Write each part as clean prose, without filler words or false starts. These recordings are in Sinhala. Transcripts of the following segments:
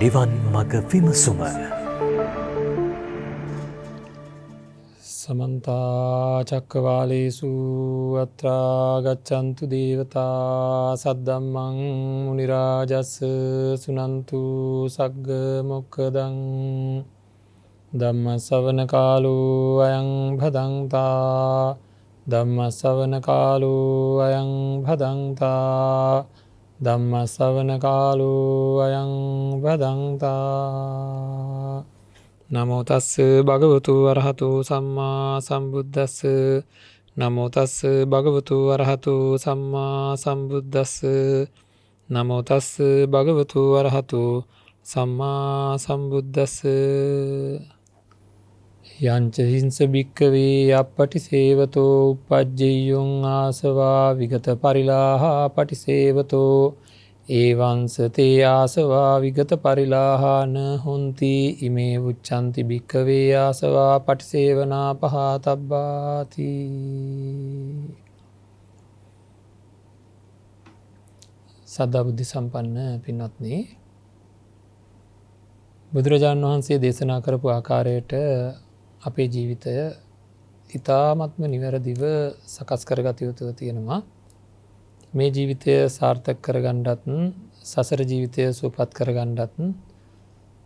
නිවන් මඟ විමසුම. සමන්ත චක්කවාලේසු අත්‍රා ගච්ඡන්තු දේවතා සද්දම්මං මුනි රාජස් සුනන්තු සග්ග මොක්ඛදං ධම්ම ශ්‍රවණ කාලෝ අයං භදංතා ධම්ම ශ්‍රවණ කාලෝ අයං භදංතා ධම්ම ශ්‍රවණ කාලෝ අයං භදංතා. නමෝ තස්ස භගවතු අරහතු සම්මා සම්බුද්දස්ස. නමෝ තස්ස භගවතු අරහතු සම්මා සම්බුද්දස්ස. නමෝ තස්ස භගවතු අරහතු සම්මා සම්බුද්දස්ස. යංච හිංස භික්ඛවේ අප්පටිසේවතෝ uppajjeyun ආසවා විගත පරිලාහා පටිසේවතෝ ඒවංසතේ ආසවා විගත පරිලාහාන හොන්ති ඉමේ උච්චන්ති භික්ඛවේ ආසවා පටිසේවනා පහතබ්බාති. සදා බුද්ධ සම්පන්න පින්වත්නි, බුදුරජාණන් වහන්සේ දේශනා කරපු ආකාරයට අපේ ජීවිතය ඉතාමත්ම නිවැරදිව සකස් කරගත යුතුව තියෙනවා. මේ ජීවිතය සාර්ථක කරගන්නත් සසර ජීවිතය සුවපත් කරගන්නත්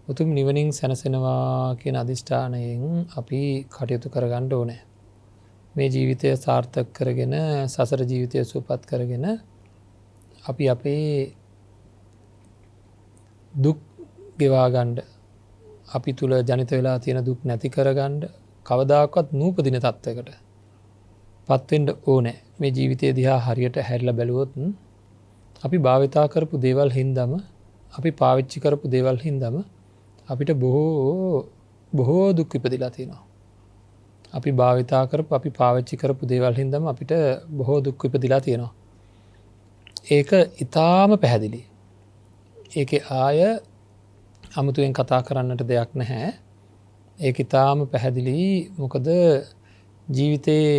උතුම් නිවනින් සැනසෙනවා කියන අධිෂ්ඨානයෙන් අපි කටයුතු කරගන්න ඕනේ. මේ ජීවිතය සාර්ථක කරගෙන සසර ජීවිතය සුවපත් කරගෙන අපි අපේ දුක් ගෙවා ගන්න, අපි තුල ජනිත වෙලා තියෙන දුක් නැති කරගන්න කවදාකවත් නූපදින තත්වයකට පත් වෙන්න ඕනේ. මේ ජීවිතය දිහා හරියට හැරිලා බැලුවොත් අපි භාවිතා කරපු දේවල් හින්දාම, අපි පාවිච්චි කරපු දේවල් හින්දාම අපිට බොහෝ දුක් ඉපදිලා තියෙනවා. අපි භාවිතා කරපු, අපි පාවිච්චි කරපු දේවල් හින්දාම අපිට බොහෝ දුක් ඉපදිලා තියෙනවා. ඒක ඊටාම පැහැදිලි. ඒකේ ආය අමුතුවෙන් කතා කරන්නට දෙයක් නැහැ. ඒක ඊටාම පැහැදිලි. මොකද ජීවිතේ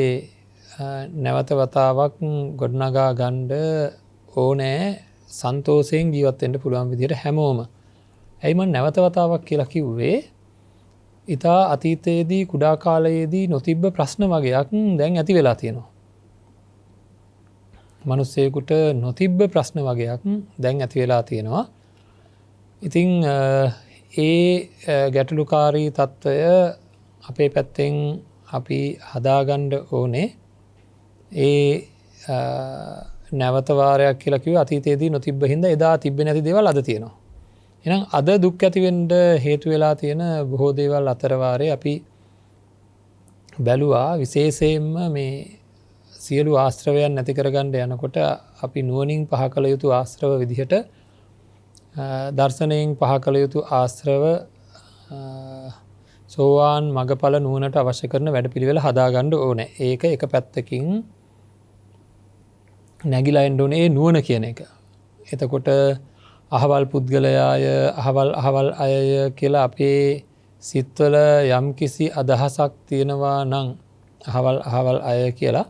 නැවත වතාවක් ගොඩනගා ගන්න ඕනෑ සන්තෝෂයෙන් ජීවත් වෙන්න පුළුවන් විදිහට හැමෝම. ඇයි මම නැවත වතාවක් කියලා කිව්වේ? ඊටා අතීතයේදී කුඩා කාලයේදී නොතිබ්බ ප්‍රශ්න වගේක් දැන් ඇති වෙලා තියෙනවා. මිනිස්සෙකුට නොතිබ්බ ප්‍රශ්න වගේක් දැන් ඇති වෙලා තියෙනවා. ඉතින් ඒ ගැටලුකාරී తত্ত্বය අපේ පැත්තෙන් අපි හදාගන්න ඕනේ. ඒ නැවත වාරයක් කියලා කිව්ව අතීතයේදී නොතිබ්බ හින්දා එදා තිබ්බේ නැති දේවල් අද තියෙනවා. එහෙනම් අද දුක් ඇති වෙන්න හේතු වෙලා තියෙන බොහෝ දේවල් අතර වාරේ අපි බැලුවා. විශේෂයෙන්ම මේ සියලු ආශ්‍රවයන් නැති කරගන්න යනකොට අපි නුවණින් පහ කළ යුතු ආශ්‍රව විදිහට, දර්ශනයෙන් පහ කළ යුතු ආශ්‍රව, සෝවාන් මගඵල නුවණට අවශ්‍ය කරන වැඩපිළිවෙල හදාගන්න ඕනේ. ඒක එක පැත්තකින් නැగిලා එන්න ඕනේ ඒ නුවණ කියන එක. එතකොට අහවල් පුද්ගලයාය, අහවල් අයය කියලා අපේ සිත්වල යම්කිසි අදහසක් තියෙනවා නම්, අහවල් අය කියලා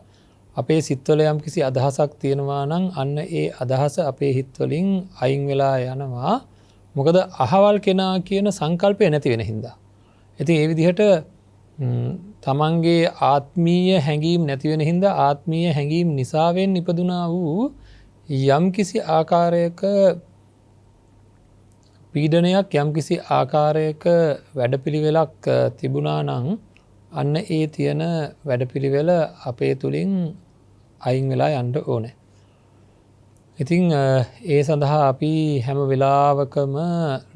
අපේ සිත්වල යම්කිසි අදහසක් තියෙනවා නම් අන්න ඒ අදහස අපේ හිත්වලින් අයින් වෙලා යනවා. මොකද අහවල් කෙනා කියන සංකල්පය නැති වෙන හින්දා. ඉතින් ඒ විදිහට තමන්ගේ ආත්මීය හැඟීම් නැති වෙන හින්දා ආත්මීය හැඟීම් නිසාවෙන් ඉපදුනා වූ යම්කිසි ආකාරයක පීඩනයක්, යම්කිසි ආකාරයක වැඩපිළිවෙලක් තිබුණා නම් අන්න ඒ තියෙන වැඩපිළිවෙල අපේ තුලින් අයින් වෙලා යන්න ඕනේ. ඉතින් ඒ සඳහා අපි හැම වෙලාවකම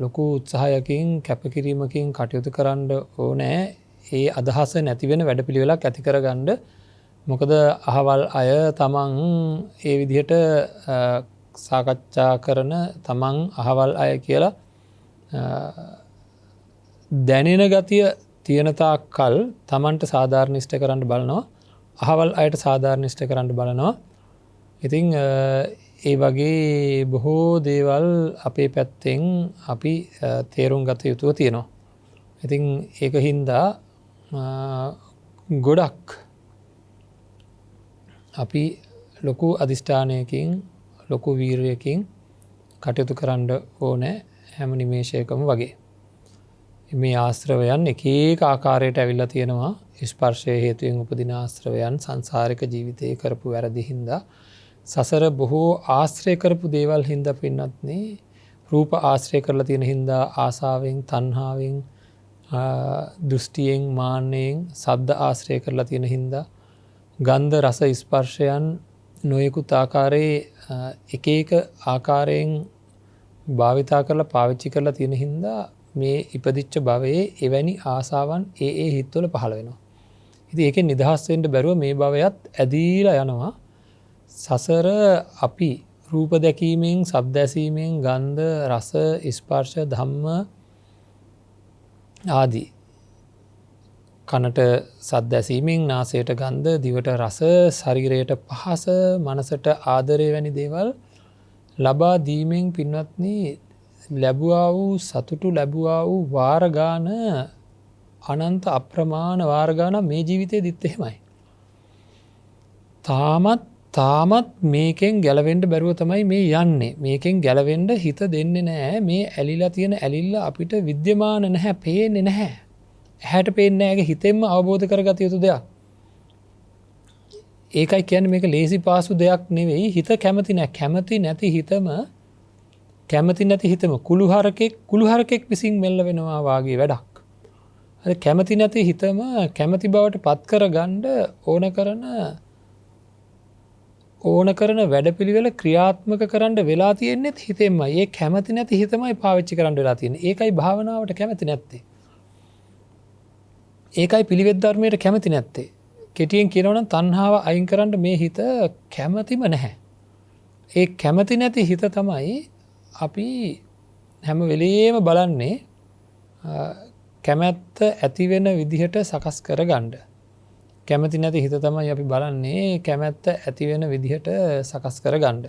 ලොකු උත්සාහයකින් කැපකිරීමකින් කටයුතු කරන්න ඕනේ. ඒ අදහස නැති වෙන වැඩපිළිවෙලක් ඇති කරගන්න. මොකද අහවල් අය තමන් ඒ විදිහට සාකච්ඡා කරන, තමන් අහවල් අය කියලා දැනෙන ගතිය තියෙන තාක් කල් තමන්ට සාධාරණීෂ්ඨ කරන්න බලනවා, අහවල් අයට සාධාරණීෂ්ඨ කරන්න බලනවා. ඉතින් ඒ වගේ බොහෝ දේවල් අපේ පැත්තෙන් අපි තේරුම් ගත යුතුව තියෙනවා. ඉතින් ඒක හින්දා ගොඩක් අපි ලොකු අධිෂ්ඨානයකින්, ලොකු වීරයකින් කටයුතු කරන්න ඕනේ. හැම නිමේෂයකම වගේ. මේ ආශ්‍රවයන් එක ඒක ආකාරයට ඇවිල්ලා තියෙනවා. ස්පර්ශය හේතුවෙන් උපදින ආශ්‍රවයන් සංසාරික ජීවිතයේ කරපු වැරදි හින්දා සසර බොහෝ ආශ්‍රය කරපු දේවල් හින්දා පින්නත්නේ රූප ආශ්‍රය කරලා තියෙන හින්දා ආසාවෙන් තණ්හාවෙන් දෘෂ්ටියෙන් මාන්නයෙන් ශබ්ද ආශ්‍රය කරලා තියෙන හින්දා ගන්ධ රස ස්පර්ශයන් නොයෙකුත් ආකාරයේ එක එක ආකාරයෙන් භාවිතා කරලා පාවිච්චි කරලා තියෙන හින්දා මේ ඉපදිච්ච භවයේ එවැනි ආසාවන් ඒ හිත්වල පහළ වෙනවා. ඉතින් ඒකෙන් නිදහස් වෙන්න බැරුව මේ භවයත් ඇදීලා යනවා. සසර අපි රූප දැකීමෙන්, ශබ්ද ඇසීමෙන්, ගන්ධ, රස, ස්පර්ශ, ධම්ම ආදී කනට ශබ්ද ඇසීමෙන්, නාසයට ගන්ධ, දිවට රස, ශරීරයට පහස, මනසට ආදරය වැනි දේවල් ලබා දීමෙන් පින්වත්නි ලැබුවා වූ සතුටු ලැබුවා වූ වාර ගාන අනන්ත අප්‍රමාණ වාර ගාන මේ ජීවිතේදීත් එහෙමයි. තාමත් මේකෙන් ගැලවෙන්න බැරුව තමයි මේ යන්නේ. මේකෙන් ගැලවෙන්න හිත දෙන්නේ නැහැ. මේ ඇලිලා තියෙන ඇලිල්ල අපිට විද්‍යමාන නැහැ, පේන්නේ නැහැ. ඇහැට පේන්නේ නැහැ. හිතෙන්ම අවබෝධ කරගත යුතු දෙයක්. ඒකයි කියන්නේ මේක ලේසි පාසු දෙයක් නෙවෙයි. හිත කැමති නැහැ. කැමති නැති හිතම කුළුහරකෙක් විසින් මෙල්ල වෙනවා වාගේ වැඩක්. අර කැමති නැති හිතම කැමති බවට පත් කරගන්න ඕන කරන වැඩපිළිවෙල ක්‍රියාත්මක කරන්න වෙලා තියෙන්නේ හිතෙන්මයි. ඒ කැමති නැති හිතමයි පාවිච්චි කරන්න වෙලා තියෙන්නේ. ඒකයි භාවනාවට කැමති නැත්තේ. ඒකයි පිළිවෙත් ධර්මයට කැමති නැත්තේ. කෙටියෙන් කියනවා නම් තණ්හාව අයින් කරන්න මේ හිත කැමතිම නැහැ. ඒ කැමති නැති හිත තමයි අපි හැම වෙලේම බලන්නේ කැමැත්ත ඇති වෙන විදිහට සකස් කරගන්න. කැමති නැති හිත තමයි අපි බලන්නේ කැමැත්ත ඇති වෙන විදිහට සකස් කරගන්න.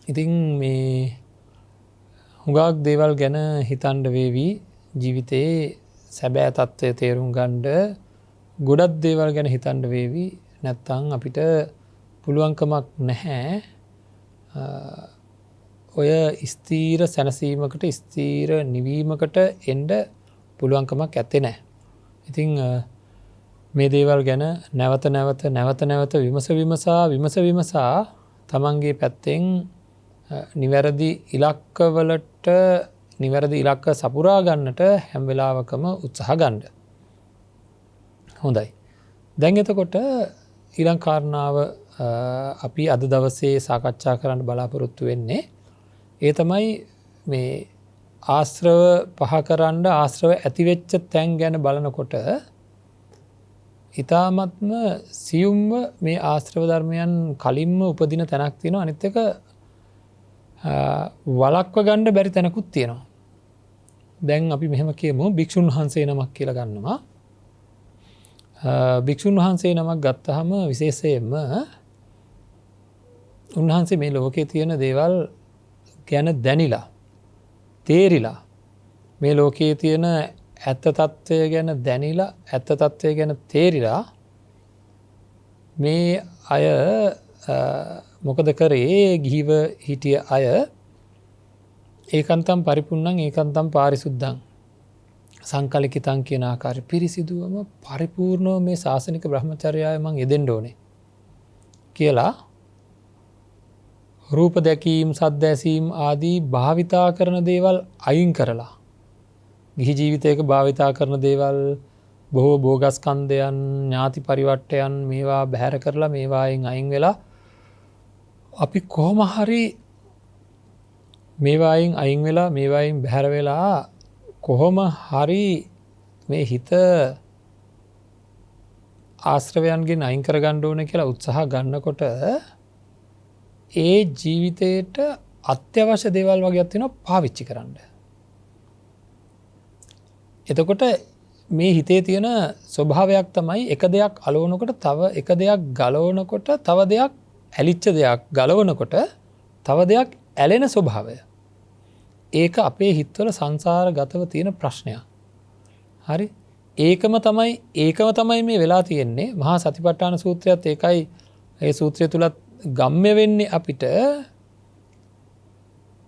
ඉතින් මේ හුඟක් දේවල් ගැන හිතන්න වේවි ජීවිතේ සැබෑ තත්ත්වය තේරුම් ගන්න ගොඩක් දේවල් ගැන හිතන්න වේවි. නැත්තම් අපිට පුළුවන්කමක් නැහැ ඔය ස්ථීර සැනසීමකට ස්ථීර නිවීමකට එන්න පුළුවන්කමක් ඇත්තේ නැහැ. ඉතින් මේ දේවල් ගැන නැවත විමසා තමන්ගේ පැත්තෙන් නිවැරදි ඉලක්ක සපුරා ගන්නට හැම වෙලාවකම උත්සාහ ගන්න. හොඳයි. දැන් එතකොට ඊළඟ කාරණාව අපි අද දවසේ සාකච්ඡා කරන්න බලාපොරොත්තු වෙන්නේ ඒ තමයි මේ ආශ්‍රව පහ කරන්න ආශ්‍රව ඇතිවෙච්ච තැන් ගැන බලනකොට ඉතාමත්ම සියුම්ව මේ ආශ්‍රව ධර්මයන් කලින්ම උපදින තැනක් තියෙනවා. අනිත් එක වළක්ව ගන්න බැරි තැනකුත් තියෙනවා. දැන් අපි මෙහෙම කියමු භික්ෂුන් වහන්සේ නමක් කියලා ගන්නවා. භික්ෂුන් වහන්සේ නමක් ගත්තහම විශේෂයෙන්ම උන්වහන්සේ මේ ලෝකේ තියෙන දේවල් ගැන දැනිලා තේරිලා මේ ලෝකයේ තියෙන ඇත්ත తත්වය ගැන දැනිලා ඇත්ත తත්වය ගැන තේරිලා මේ අය මොකද කරේ ගිහිව හිටිය අය ඒකන්තම් පරිපූර්ණං ඒකන්තම් පාරිසුද්ධං සංකලිකිතං කියන ආකාරය පිරිසිදුවම පරිපූර්ණව මේ ශාසනික බ්‍රහ්මචර්යාවේ මං යෙදෙන්න ඕනේ කියලා රූප දැකීම් සද්ද ඇසීම් ආදී භාවිතා කරන දේවල් අයින් කරලා ගිහි ජීවිතයක භාවිතා කරන දේවල් බොහෝ භෝගස්කන්ධයන් ඥාති පරිවට්ටයන් මේවා බැහැර කරලා මේවායින් අයින් වෙලා අපි කොහොම හරි මේවායින් අයින් වෙලා මේවායින් බැහැර වෙලා කොහොම හරි මේ හිත ආශ්‍රවයන්ගෙන් අයින් කරගන්න ඕනේ කියලා උත්සාහ ගන්නකොට ඒ ජීවිතේට අත්‍යවශ්‍ය දේවල් වගේක් තියෙනවා පාවිච්චි කරන්න. එතකොට මේ හිතේ තියෙන ස්වභාවයක් තමයි එක දෙයක් අලවනකොට තව එක දෙයක් ගලවනකොට තව දෙයක් ඇලිච්ච දෙයක් ගලවනකොට තව දෙයක් ඇලෙන ස්වභාවය. ඒක අපේ හිතවල සංසාරගතව තියෙන ප්‍රශ්නයක්. හරි? ඒකම තමයි මේ වෙලා තියෙන්නේ. මහා සතිපට්ඨාන සූත්‍රයත් ඒකයි ඒ සූත්‍රය තුලත් ගම්ම්‍ය වෙන්නේ අපිට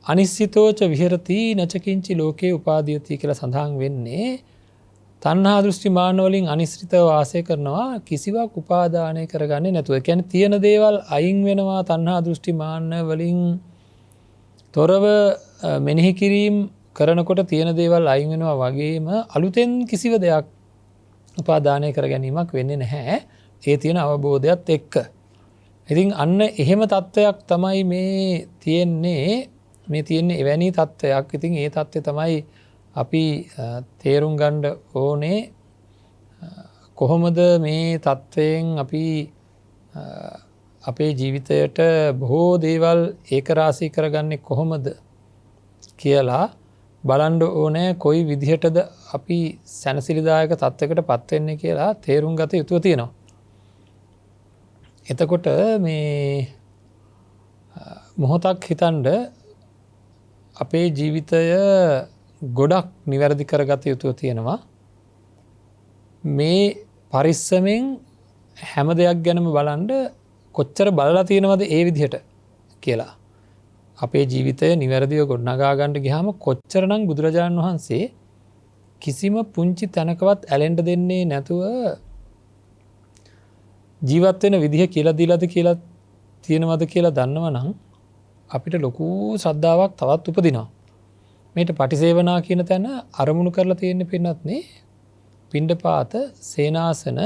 අනිශ්චිතෝච විහෙරති නචකින්චි ලෝකේ උපාදීයති කියලා සඳහන් වෙන්නේ තණ්හා දෘෂ්ටි මාන වලින් අනිශ්චිතව වාසය කරනවා කිසිවක් උපාදානය කරගන්නේ නැතුව. ඒ කියන්නේ තියෙන දේවල් අයින් වෙනවා තණ්හා දෘෂ්ටි මාන වලින් තොරව මෙනෙහි කිරීම කරනකොට තියෙන දේවල් අයින් වෙනවා වගේම අලුතෙන් කිසිව දෙයක් උපාදානය කර ගැනීමක් වෙන්නේ නැහැ. ඒ තියෙන අවබෝධයත් එක්ක. ඉතින් අන්න එහෙම තත්ත්වයක් තමයි මේ තියෙන්නේ එවැනි තත්ත්වයක්. ඉතින් ඒ තත්ත්වය තමයි අපි තේරුම් ගන්න ඕනේ කොහොමද මේ තත්ත්වයෙන් අපි අපේ ජීවිතයට බොහෝ දේවල් ඒකරාශී කරගන්නේ කොහොමද කියලා බලන්න ඕනේ. කොයි විදිහටද අපි සැනසිලිදායක තත්ත්වයකට පත් වෙන්නේ කියලා තේරුම් ගත යුතුව තියෙනවා. එතකොට මේ මොහොතක් හිතන්න අපේ ජීවිතය ගොඩක් නිවැරදි කරගත යුතුව තියෙනවා. මේ පරිස්සමෙන් හැම දෙයක් ගැනම බලන්න කොච්චර බලලා තියෙනවද ඒ විදිහට කියලා. අපේ ජීවිතය නිවැරදිව ගොඩනගා ගන්න ගියාම කොච්චරනම් බුදුරජාණන් වහන්සේ කිසිම පුංචි තැනකවත් ඇලෙන්න දෙන්නේ නැතුව ජීවත් වෙන විදිහ කියලා දීලාද කියලා තියෙනවද කියලා දන්නවනම් අපිට ලොකු ශ්‍රද්ධාවක් තවත් උපදිනවා. මේට පටිසේවනා කියන තැන අරමුණු කරලා තියෙන පින්නත්නේ පිණ්ඩපාත, සේනාසන,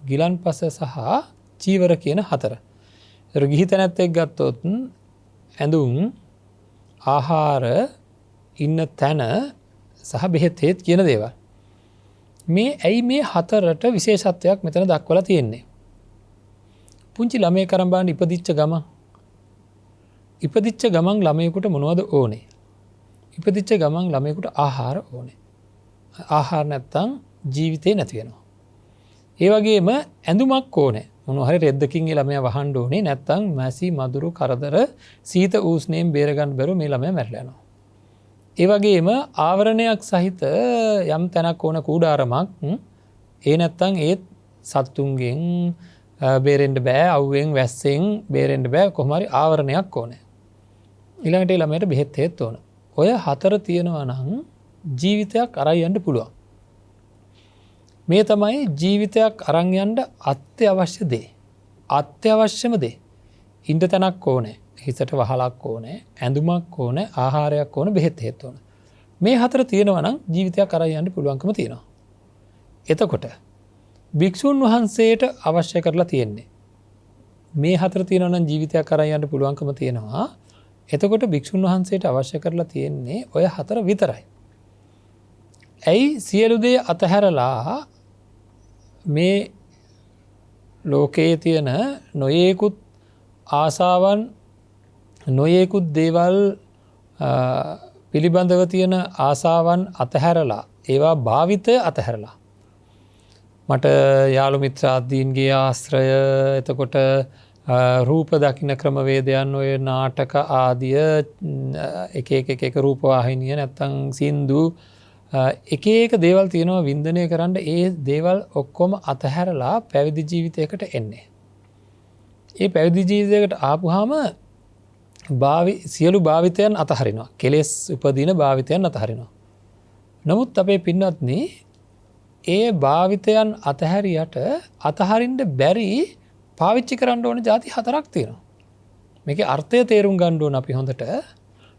ගිලන්පස සහ චීවර කියන හතර. ඒතර ගිහි තැනැත්තෙක් ගත්තොත් ඇඳුම්, ආහාර, ඉන්න තැන සහ බෙහෙත් කියන දේවල්. මේ ඇයි මේ හතරට විශේෂත්වයක් මෙතන දක්වලා තියෙන්නේ? පුංචි ළමයෙක් අරන් බලන්න ඉපදිච්ච ගමන් ළමයෙකුට මොනවද ඕනේ? ඉපදිච්ච ගමන් ළමයෙකුට ආහාර ඕනේ. ආහාර නැත්තම් ජීවිතේ නැති වෙනවා. ඒ වගේම ඇඳුමක් ඕනේ. මොනවා හරි රෙද්දකින් ඒ ළමයා වහන්න ඕනේ. නැත්තම් මැසි මදුරු කරදර සීත උෂ්ණයෙන් බේර ගන්න බැරුව මේ ළමයා මැරිලා යනවා. ඒ වගේම ආවරණයක් සහිත යම් තැනක් ඕන කූඩාරමක්. ඒ නැත්තම් ඒත් සත්තුන්ගෙන් බේරෙන්න බෑ, අවුවෙන් වැස්සෙන් බේරෙන්න බෑ. කොහොම හරි ආවරණයක් ඕනේ. ඊළඟට ඒ ළමයට බෙහෙත් හේත් ඕන. ඔය හතර තියෙනවා නම් ජීවිතයක් අරන් යන්න පුළුවන්. මේ තමයි ජීවිතයක් අරන් යන්න අත්‍යවශ්‍ය දේ. අත්‍යවශ්‍යම දේ. ඉන්න තැනක් ඕනේ, හිසට වහලක් ඕනේ, ඇඳුමක් ඕනේ, ආහාරයක් ඕනේ, බෙහෙත් හේත් ඕනේ. මේ හතර තියෙනවා නම් ජීවිතයක් අරන් යන්න පුළුවන්කම තියෙනවා. එතකොට භික්ෂුන් වහන්සේට අවශ්‍ය කරලා තියෙන්නේ මේ හතර තියෙනවා නම් ජීවිතයක් අරන් යන්න පුළුවන්කම තියෙනවා. එතකොට භික්ෂුන් වහන්සේට අවශ්‍ය කරලා තියෙන්නේ ඔය හතර විතරයි. ඇයි සියලු දේ අතහැරලා මේ ලෝකයේ තියෙන නොයේකුත් ආසාවන්, නොයේකුත් දේවල් පිළිබඳව තියෙන ආසාවන් අතහැරලා ඒවා භාවිතය අතහැරලා මට යාළු මිත්‍රාදීන්ගේ ආශ්‍රය, එතකොට රූප දකින්න ක්‍රමවේදයන්, ඔය නාටක ආදිය, එක රූපවාහිනිය නැත්තම් සින්දු, එක දේවල් තියෙනවා වින්දනය කරන්න. ඒ දේවල් ඔක්කොම අතහැරලා පැවිදි ජීවිතයකට එන්නේ. ඒ පැවිදි ජීවිතයකට ආපුහම සියලු භාවිතයන් අතහරිනවා. කෙලෙස් උපදින භාවිතයන් අතහරිනවා. නමුත් අපේ පින්වත්නි, ඒ භාවිතයන් අතහැරියට අතහරින්න බැරි පාවිච්චි කරන්න ඕන ಜಾති හතරක් තියෙනවා. මේකේ අර්ථය තේරුම් ගන්න ඕන අපි හොඳට.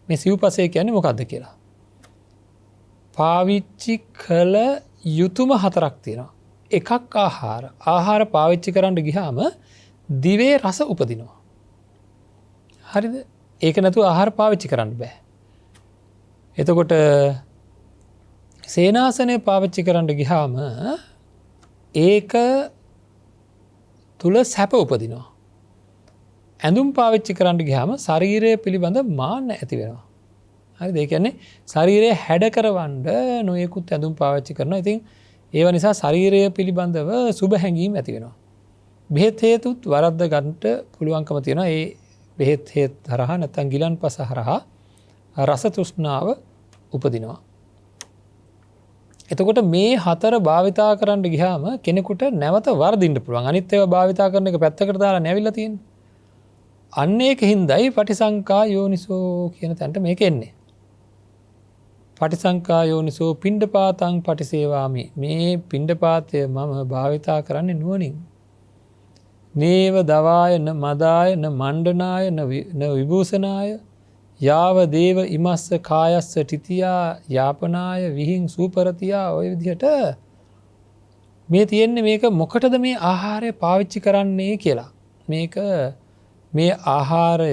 මේ සිව්පසය කියන්නේ මොකක්ද කියලා. පාවිච්චි කළ යුතුම හතරක් තියෙනවා. එකක් ආහාර. ආහාර පාවිච්චි කරන්න ගියාම දිවේ රස උපදිනවා. හරිද? ඒක නැතුව ආහාර පාවිච්චි කරන්න බෑ. එතකොට සේනාසනය පාවිච්චි කරන්න ගියාම ඒක තුල සැප උපදිනවා. ඇඳුම් පාවිච්චි කරන්න ගියාම ශරීරය පිළිබඳ මාන්න ඇති වෙනවා. හරිද? ඒ කියන්නේ ශරීරය හැඩ කරවන්න නොයෙකුත් ඇඳුම් පාවිච්චි කරනවා. ඉතින් ඒව නිසා ශරීරය පිළිබඳව සුබ හැඟීම් ඇති වෙනවා. බෙහෙත් හේතුත් වරද්ද ගන්නට පුළුවන්කම තියෙනවා. ඒ බෙහෙත් හේත් හරහා නැත්නම් ගිලන්පස හරහා රස තෘෂ්ණාව උපදිනවා. එතකොට මේ හතර භාවිතා කරන්න ගියාම කෙනෙකුට නැවත වර්ධින්න පුළුවන්. අනිත් ඒවා භාවිතා කරන එක පැත්තකට දාලා නැවිලා තියෙන්නේ. අන්න ඒක හින්දයි පටිසංකා යෝනිසෝ කියන තැනට මේක එන්නේ. පටිසංකා යෝනිසෝ පිණ්ඩපාතං පටිසේවාමි. මේ පිණ්ඩපාතය මම භාවිතා කරන්නේ නුවණින්. නේව දවාය න මදාය න මණ්ඩනාය න විභූෂනාය යාව දේව ඉමස්ස කායස්ස ටිතියා යාපනාය විහිං සූපරතියා ඔය විදිහට මේ තියෙන්නේ මේක මොකටද මේ ආහාරය පාවිච්චි කරන්නේ කියලා. මේක මේ ආහාරය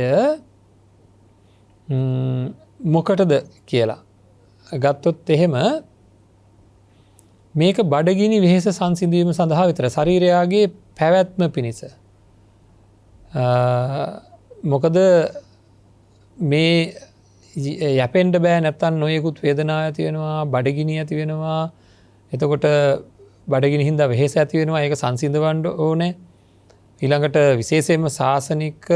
මොකටද කියලා ගත්තොත් එහෙම මේක බඩගිනි වෙහෙස සංසිඳීම සඳහා විතර ශරීරයාගේ පැවැත්ම පිණිස. මොකද මේ යැපෙන්ඩ බෑ නැත්තන් නොයෙකුත් වේදනා ඇති වෙනවා බඩගිනි ඇති වෙනවා එතකොට බඩගිනි හින්දා වෙහෙස ඇති වෙනවා ඒක සංසිඳවන්න ඕනේ. ඊළඟට විශේෂයෙන්ම ශාසනික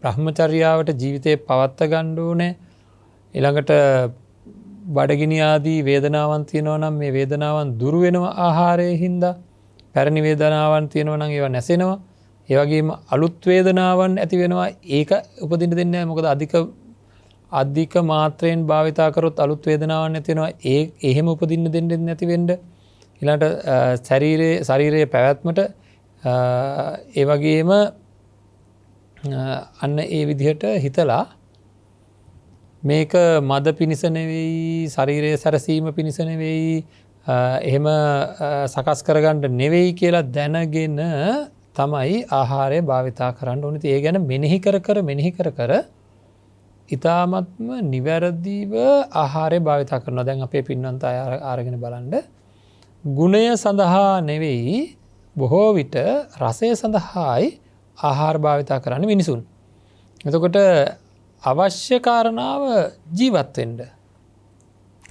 බ්‍රහ්මචර්යාවට ජීවිතේ පවත්ත ගන්න ඕනේ. ඊළඟට බඩගිනි ආදී වේදනාවන් තියෙනවා නම් මේ වේදනාවන් දුරු වෙනවා ආහාරයෙන් හින්දා. පැරණි වේදනාවන් තියෙනවා නම් ඒවා නැසෙනවා. ඒ වගේම අලුත් වේදනාවන් ඇති වෙනවා. ඒක උපදින්න දෙන්නේ නැහැ. මොකද අධික මාත්‍රයෙන් භාවිතා කරොත් අලුත් වේදනාවක් නැති වෙනවා. එහෙම උපදින්න දෙන්නේ නැති වෙන්න. ඊළඟට ශරීරයේ පැවැත්මට ඒ වගේම අන්න ඒ විදිහට හිතලා මේක මද පිණිස නෙවෙයි ශරීරයේ සැරසීම පිණිස නෙවෙයි එහෙම සකස් කරගන්න නෙවෙයි කියලා දැනගෙන තමයි ආහාරය භාවිතා කරන්න ඕනේ. ඒ ගැන මෙනෙහි කර ඊ타ත්ම නිවැරදිව ආහාරය භාවිතා කරනවා. දැන් අපේ පින්වන්ත අය ආරගෙන බලන්න ගුණය සඳහා නෙවෙයි බොහෝ විට රසය සඳහායි ආහාර භාවිතා කරන්න මිනිසුන්. එතකොට අවශ්‍ය කාරණාව ජීවත් වෙන්න.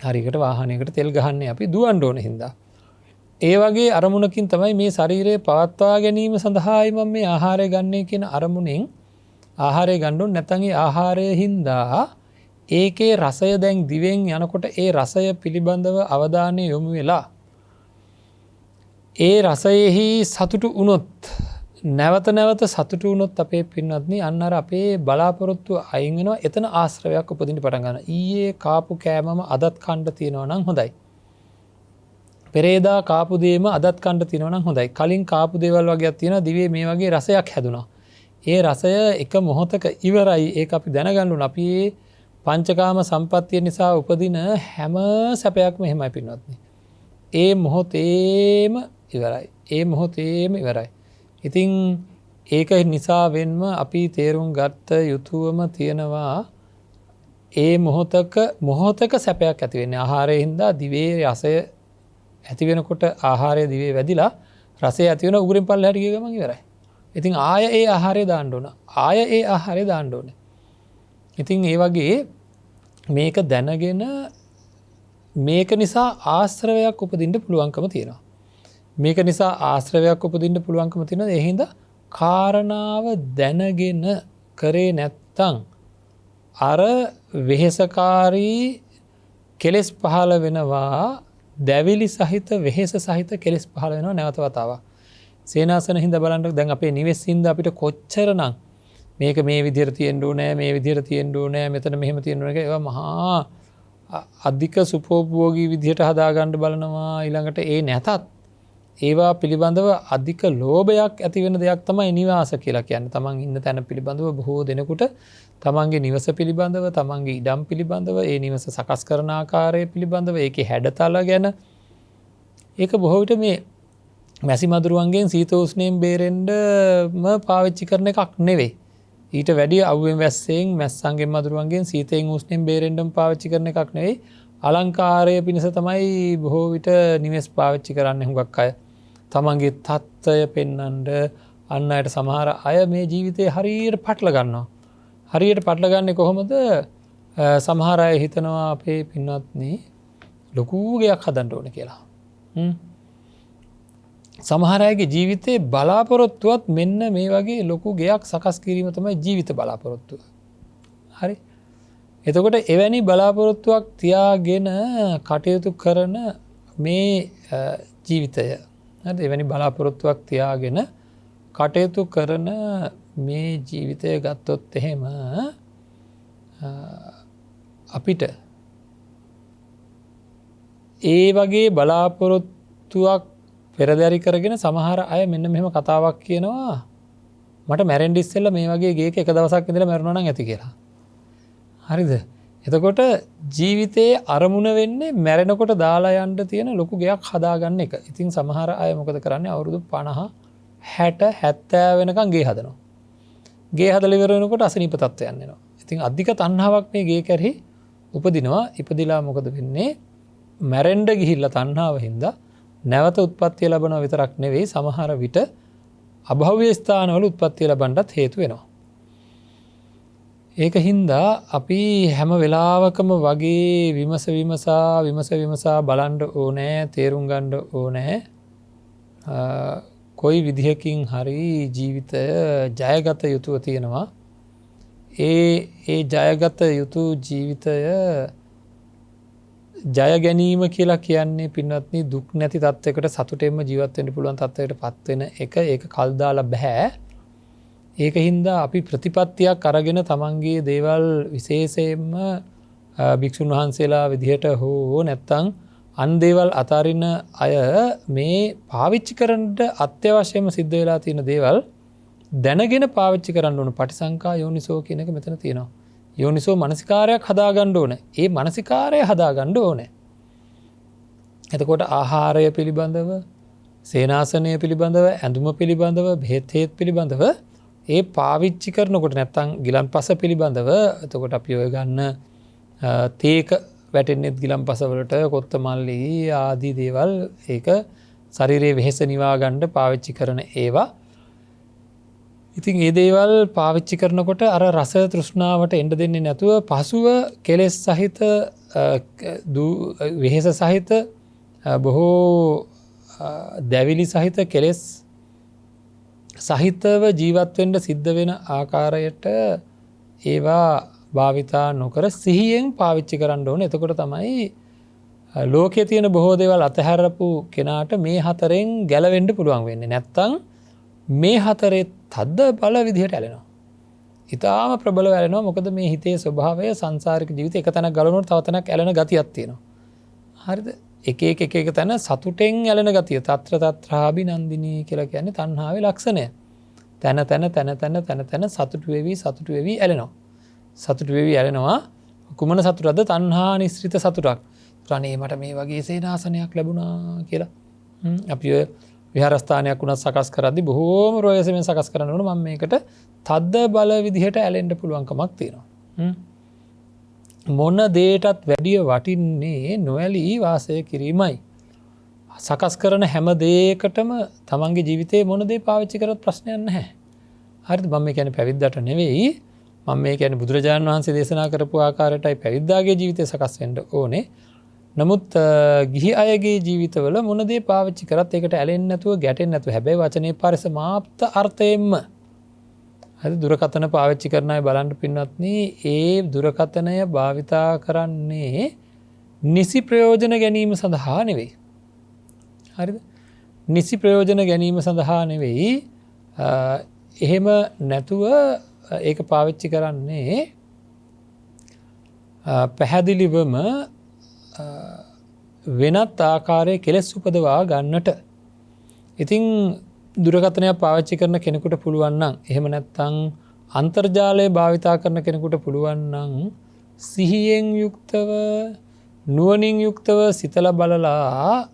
හරියට වාහනයකට තෙල් ගහන්නේ අපි දුවන්න ඕන හින්දා. ඒ වගේ අරමුණකින් තමයි මේ ශරීරය පවත්වා ගැනීම සඳහායි මම මේ ආහාරය ගන්නේ කියන අරමුණෙන් ආහාරය ගන්න ඕනේ. නැත්නම් ඒ ආහාරය හින්දා ඒකේ රසය දැන් දිවෙන් යනකොට ඒ රසය පිළිබඳව අවධානය යොමු වෙලා ඒ රසයෙහි සතුටු වුණොත් නැවත සතුටු වුණොත් අපේ පින්වත්නි අන්න අර අපේ බලාපොරොත්තු අයින් වෙනවා. එතන ආශ්‍රවයක් උපදින්න පටන් ගන්නවා. ඊයේ කාපු කෑමම අදත් කන්න තියනවා නම් හොඳයි. පෙරේදා කාපු දේම අදත් කන්න තියනවා නම් හොඳයි. කලින් කාපු දේවල් වගේක් තියෙනවා. දිවේ මේ වගේ රසයක් හැදුනා. ඒ රසය එක මොහොතක ඉවරයි. ඒක අපි දැනගන්න ඕන. අපි මේ පංචකාම සම්පත්තිය නිසා උපදින හැම සැපයක්ම එහෙමයි පින්වත්නි. ඒ මොහොතේම ඉවරයි. ඉතින් ඒක නිසා වෙන්ම අපි තේරුම් ගත්ත යුතුවම තියෙනවා ඒ මොහොතක සැපයක් ඇති වෙන්නේ ආහාරයෙන් හින්දා දිවේ රසය ඇති වෙනකොට ආහාරය දිවේ වැදිලා රසය ඇති වෙන උගුරින් පල්ලෙහාට ගිය ගමන් ඉවරයි. ඉතින් ආය ඒ ආහාරය දාන්න ඕන. ඉතින් ඒ වගේ මේක දැනගෙන මේක නිසා ආශ්‍රවයක් උපදින්න පුළුවන්කම තියෙනවා. මේක නිසා ආශ්‍රවයක් උපදින්න පුළුවන්කම තියෙනවා. ඒ හින්දා කාරණාව දැනගෙන කරේ නැත්තම් අර වෙහෙසකාරී කෙලෙස් පහළ වෙනවා. දැවිලි සහිත වෙහෙස සහිත කෙලෙස් පහළ වෙනවා නැවත වතාවක්. සේනාසන හින්දා බලන්න දැන් අපේ නිවෙස් හින්දා අපිට කොච්චරනම් මේක මේ විදිහට තියෙන්න ඕනේ මේ විදිහට තියෙන්න ඕනේ මෙතන මෙහෙම තියෙන්න ඕනේ ඒවා මහා අධික සුපෝභෝගී විදිහට හදාගන්න බලනවා. ඊළඟට ඒ නැතත් ඒවා පිළිබඳව අධික ලෝභයක් ඇති වෙන දෙයක් තමයි නිවාස කියලා කියන්නේ. තමන් ඉන්න තැන පිළිබඳව බොහෝ දෙනෙකුට තමන්ගේ නිවස පිළිබඳව, තමන්ගේ ඉඩම් පිළිබඳව, ඒ නිවස සකස් කරන ආකාරය පිළිබඳව, ඒකේ හැඩතල ගැන ඒක බොහෝ විට මේ මැසි මදුරුවන්ගෙන් සීත උෂ්ණයෙන් බේරෙන්නම පාවිච්චි කරන එකක් නෙවෙයි. ඊට වැඩි අවුවෙන් වැස්සෙන් මැස්සන්ගෙන් මදුරුවන්ගෙන් සීතෙන් උෂ්ණයෙන් බේරෙන්නම පාවිච්චි කරන එකක් නෙවෙයි. අලංකාරය පිණිස තමයි බොහෝ විට නිවෙස් පාවිච්චි කරන්නේ හුඟක් අය. තමන්ගේ තත්ත්වය පෙන්වන්න අන් අයට සමහර අය මේ ජීවිතේ හරියට පටල ගන්නවා. හරියට පටල ගන්නේ කොහොමද? සමහර අය හිතනවා අපේ පින්වත්නි ලොකු ගයක් හදන්න ඕන කියලා. සමහර අයගේ ජීවිතේ බලාපොරොත්තුවත් මෙන්න මේ වගේ ලොකු ගයක් සකස් කිරීම තමයි ජීවිත බලාපොරොත්තුව. හරි. එතකොට එවැනි බලාපොරොත්තුවක් තියාගෙන කටයුතු කරන මේ ජීවිතය එවැනි බලාපොරොත්තුවක් තියාගෙන කටයුතු කරන මේ ජීවිතය ගත්තොත් එහෙම අපිට ඒ වගේ බලාපොරොත්තුවක් පෙරදැරි කරගෙන සමහර අය මෙන්න මෙහෙම කතාවක් කියනවා මට මැරෙන්න ඉස්සෙල්ලා මේ වගේ ගේක එක දවසක් ඉඳලා මැරුණා නම් ඇති කියලා. හරිද? එතකොට ජීවිතයේ අරමුණ වෙන්නේ මැරෙනකොට දාලා යන්න තියෙන ලොකු ගයක් හදාගන්න එක. ඉතින් සමහර අය මොකද කරන්නේ අවුරුදු 50 60 70 වෙනකන් ගේ හදනවා. ගේ හදලා ඉවර වෙනකොට අසනීප තත්ත්වයන් එනවා. ඉතින් අධික තණ්හාවක් මේ ගේ කරෙහි උපදිනවා. ඉපදිලා මොකද වෙන්නේ? මැරෙන්න ගිහිල්ලා තණ්හාව හින්දා නැවත උත්පත්තිය ලැබනවා විතරක් නෙවෙයි සමහර විට අභව්‍ය ස්ථානවල උත්පත්තිය ලැබන්නත් හේතු වෙනවා. ඒක හින්දා අපි හැම වෙලාවකම වගේ විමසා බලන්න ඕනේ, තේරුම් ගන්න ඕනේ. කොයි විදිහකින් හරි ජීවිතය ජයගත යුතුව තියෙනවා. ඒ ජයගත යුතු ජීවිතය ජය ගැනීම කියලා කියන්නේ පින්වත්නි දුක් නැති තත්යකට සතුටෙන්ම ජීවත් වෙන්න පුළුවන් තත්යකට පත් වෙන එක. ඒක කල් දාලා බෑ. ඒක හින්දා අපි ප්‍රතිපත්තියක් අරගෙන තමන්ගේ දේවල් විශේෂයෙන්ම භික්ෂුන් වහන්සේලා විදිහට හෝ නැත්තම් අන් දේවල් අතාරින අය මේ පාවිච්චි කරන්න අත්‍යවශ්‍යම සිද්ධ වෙලා තියෙන දේවල් දැනගෙන පාවිච්චි කරන්න ඕන. පටිසංකා යෝනිසෝ කියන එක මෙතන තියෙනවා. යෝනිසෝ මනසිකාරයක් හදාගන්න ඕනේ. ඒ මනසිකාරය හදාගන්න ඕනේ. එතකොට ආහාරය පිළිබඳව, සේනාසනය පිළිබඳව, ඇඳුම පිළිබඳව, බෙහෙත් හේත් පිළිබඳව ඒ පාවිච්චි කරනකොට නැත්තම් ගිලන්පස පිළිබඳව එතකොට අපි ඔය ගන්න තේක වැටෙන්නෙත් ගිලන්පස වලට කොත්තමල්ලි ආදී දේවල් ඒක ශරීරයේ වෙහෙස නිවා ගන්න පාවිච්චි කරන ඒවා. ඉතින් ඒ දේවල් පාවිච්චි කරනකොට අර රස තෘෂ්ණාවට එන්න දෙන්නේ නැතුව පසුව කෙලෙස් සහිත වෙහෙස සහිත බොහෝ දැවිලි සහිත කෙලෙස් සහිතව ජීවත් වෙන්න සිද්ධ වෙන ආකාරයට ඒවා භාවිතා නොකර සිහියෙන් පාවිච්චි කරන්න ඕනේ. එතකොට තමයි ලෝකයේ තියෙන බොහෝ දේවල් අතහැරපු කෙනාට මේ හතරෙන් ගැලවෙන්න පුළුවන් වෙන්නේ. නැත්තම් මේ හතරේ තද්ද බල විදිහට ඇලෙනවා. ඊටාම ප්‍රබලව ඇලෙනවා. මොකද මේ හිතේ ස්වභාවය සංසාරික ජීවිතේ එක තැනක් ගලවනකොට තව තැනක් ඇලෙන ගතියක් තියෙනවා. හරිද? එක තැන සතුටෙන් ඇලෙන ගතිය. తත්‍ර తත්‍රාබිනන්දිනී කියලා කියන්නේ තණ්හාවේ ලක්ෂණය. තැන සතුටු වෙවි ඇලෙනවා. සතුටු වෙවි ඇලෙනවා. කුමන සතුටක්ද? තණ්හා නිස්ෘත සතුටක්. අනේ මට මේ වගේ සේනාසනයක් ලැබුණා කියලා. අපි ඔය විහාරස්ථානයක් උනත් සකස් කරද්දී බොහෝම රොයසෙන් සකස් කරන්න ඕන. මම මේකට තද්ද බල විදිහට ඇලෙන්න පුළුවන්කමක් තියෙනවා. මොන දෙයටත් වැඩිය වටින්නේ නොඇලී වාසය කිරීමයි. සකස් කරන හැම දෙයකටම තමන්ගේ ජීවිතේ මොන දේ පාවිච්චි කරත් ප්‍රශ්නයක් නැහැ. හරිද? මම මේ කියන්නේ පැවිද්දට නෙවෙයි. මම මේ කියන්නේ බුදුරජාණන් වහන්සේ දේශනා කරපු ආකාරයටයි පැවිද්දාගේ ජීවිතය සකස් වෙන්න ඕනේ. නමුත් ගිහි අයගේ ජීවිතවල මොන දේ පාවිච්චි කරත් ඒකට ඇලෙන්නේ නැතුව ගැටෙන්නේ නැතුව හැබැයි වචනේ පරිසමාප්ත අර්ථයෙන්ම හරි දුරකථන පාවිච්චි කරන අය බලන්න පින්වත්නි ඒ දුරකථනය භාවිතා කරන්නේ නිසි ප්‍රයෝජන ගැනීම සඳහා නෙවෙයි. හරිද? නිසි ප්‍රයෝජන ගැනීම සඳහා නෙවෙයි. එහෙම නැතුව ඒක පාවිච්චි කරන්නේ පැහැදිලිවම වෙනත් ආකාරයේ කෙලෙස් උපදවා ගන්නට. ඉතින් දුරකථනයක් පාවිච්චි කරන කෙනෙකුට පුළුවන් නම් එහෙම නැත්නම් අන්තර්ජාලය භාවිතා කරන කෙනෙකුට පුළුවන් නම් සිහියෙන් යුක්තව නුවණින් යුක්තව සිතලා බලලා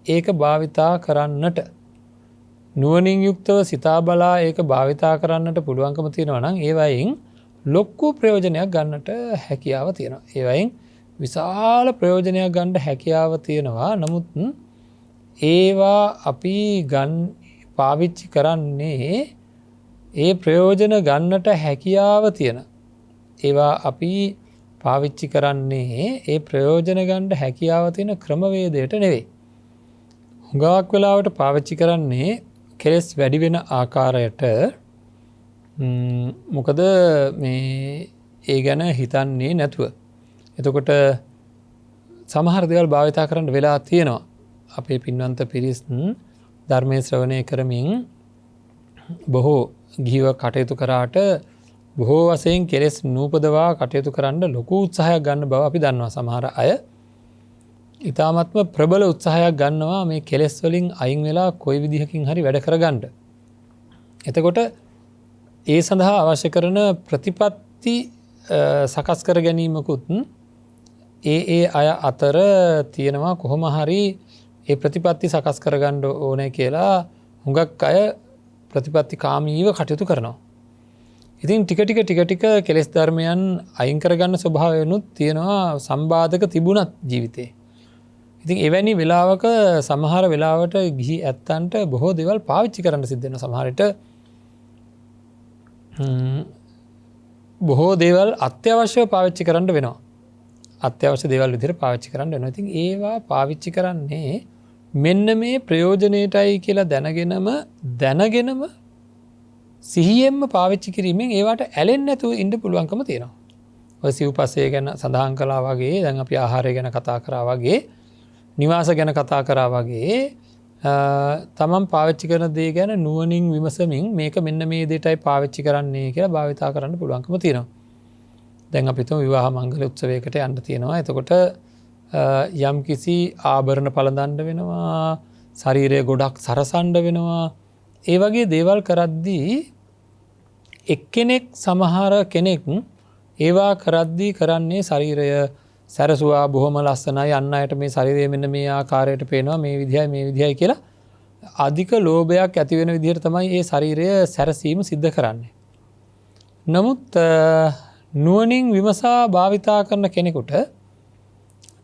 ඒක භාවිතා කරන්නට නුවණින් යුක්තව සිතා බලා ඒක භාවිතා කරන්නට පුළුවන්කම තියෙනවා නම් ඒ වයින් ලොකු ප්‍රයෝජනයක් ගන්නට හැකියාව තියෙනවා. ඒ වයින් විශාල ප්‍රයෝජනයක් ගන්න හැකියාව තියෙනවා. නමුත් ඒවා අපි පාවිච්චි කරන්නේ ඒ ප්‍රයෝජන ගන්නට හැකියාව තියෙන. ඒවා අපි පාවිච්චි කරන්නේ ඒ ප්‍රයෝජන ගන්න හැකියාව තියෙන ක්‍රමවේදයට නෙවෙයි. හුඟක් වෙලාවට පාවිච්චි කරන්නේ කෙලස් වැඩි වෙන ආකාරයට. මොකද මේ ඒ ගැන හිතන්නේ නැතුව. එතකොට සමහර දේවල් භාවිතා කරන්න වෙලා තියෙනවා. අපේ පින්වන්ත පිරිස් ධර්මයේ ශ්‍රවණය කරමින් බොහෝ ගිහිව කටයුතු කරාට බොහෝ වශයෙන් කෙලෙස් නූපදවා කටයුතු කරන්න ලොකු උත්සාහයක් ගන්න බව අපි දන්නවා. සමහර අය ඉතාමත්ම ප්‍රබල උත්සාහයක් ගන්නවා මේ කෙලෙස් වලින් අයින් වෙලා කොයි විදිහකින් හරි වැඩ කරගන්න. එතකොට ඒ සඳහා අවශ්‍ය කරන ප්‍රතිපත්ති සකස් කර ගැනීමකුත් ඒ අය අතර තියෙනවා. කොහොම හරි ඒ ප්‍රතිපත්ති සකස් කරගන්න ඕනේ කියලා හුඟක් අය ප්‍රතිපත්ති කාමීව කටයුතු කරනවා. ඉතින් ටික ටික කෙලෙස් ධර්මයන් අයින් කරගන්න ස්වභාවයනුත් තියෙනවා සම්බාධක තිබුණත් ජීවිතේ. ඉතින් එවැනි වෙලාවක සමහර වෙලාවට ගිහි ඇත්තන්ට බොහෝ දේවල් පාවිච්චි කරන්න සිද්ධ වෙනවා. සමහර විට බොහෝ දේවල් අත්‍යවශ්‍යව පාවිච්චි කරන්න වෙනවා. අත්‍යවශ්‍ය දේවල් විදිහට පාවිච්චි කරන්න වෙනවා. ඉතින් ඒවා පාවිච්චි කරන්නේ මෙන්න මේ ප්‍රයෝජනෙටයි කියලා දැනගෙනම සිහියෙන්ම පාවිච්චි කිරීමෙන් ඒවට ඇලෙන්නේ නැතුව ඉන්න පුළුවන්කම තියෙනවා. ඔය සිව්පස්සේ ගැන සඳහන් කළා වගේ, දැන් අපි ආහාරය ගැන කතා කරා වගේ, නිවාස ගැන කතා කරා වගේ තමන් පාවිච්චි කරන දේ ගැන නුවණින් විමසමින් මේක මෙන්න මේ දෙයටයි පාවිච්චි කරන්නේ කියලා භාවිතා කරන්න පුළුවන්කම තියෙනවා. දැන් අපි තුමු විවාහ මංගල උත්සවයකට යන්න තියෙනවා. එතකොට යම් කිසි ආභරණ පළඳන්න වෙනවා, ශරීරය ගොඩක් සරසන්න වෙනවා. ඒ වගේ දේවල් කරද්දී එක්කෙනෙක් සමහර කෙනෙක් ඒවා කරද්දී කරන්නේ ශරීරය සැරසුවා බොහොම ලස්සනයි, අන් අයට මේ ශරීරය මෙන්න මේ ආකාරයට පේනවා, මේ විදිහයි කියලා අධික ලෝභයක් ඇති වෙන විදිහට තමයි මේ ශරීරය සැරසීම සිද්ධ කරන්නේ. නමුත් නුවණින් විමසා භාවිතා කරන කෙනෙකුට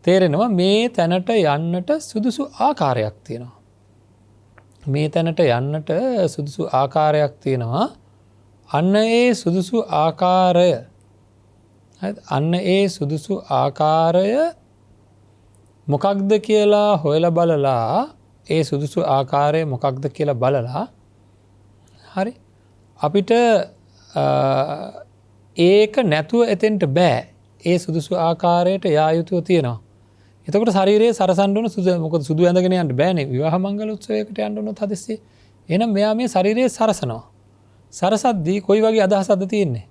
තේරෙනවා මේ තැනට යන්නට සුදුසු ආකාරයක් තියෙනවා. මේ තැනට යන්නට සුදුසු ආකාරයක් තියෙනවා. අන්න ඒ සුදුසු ආකාරය මොකක්ද කියලා හොයලා බලලා, ඒ සුදුසු ආකාරය මොකක්ද කියලා බලලා හරි අපිට ඒක නැතුව එතෙන්ට බෑ. ඒ සුදුසු ආකාරයට යා යුතුව තියෙනවා. එතකොට ශරීරයේ සරසන්න ඕන මොකද සුදු ඇඳගෙන යන්න බෑනේ. විවාහ මංගල උත්සවයකට යන්න ඕනත් හදිස්සියේ. එහෙනම් මෙයා මේ ශරීරයේ සරසනවා. සරසද්දී කොයි වගේ අදහසක්ද තියෙන්නේ?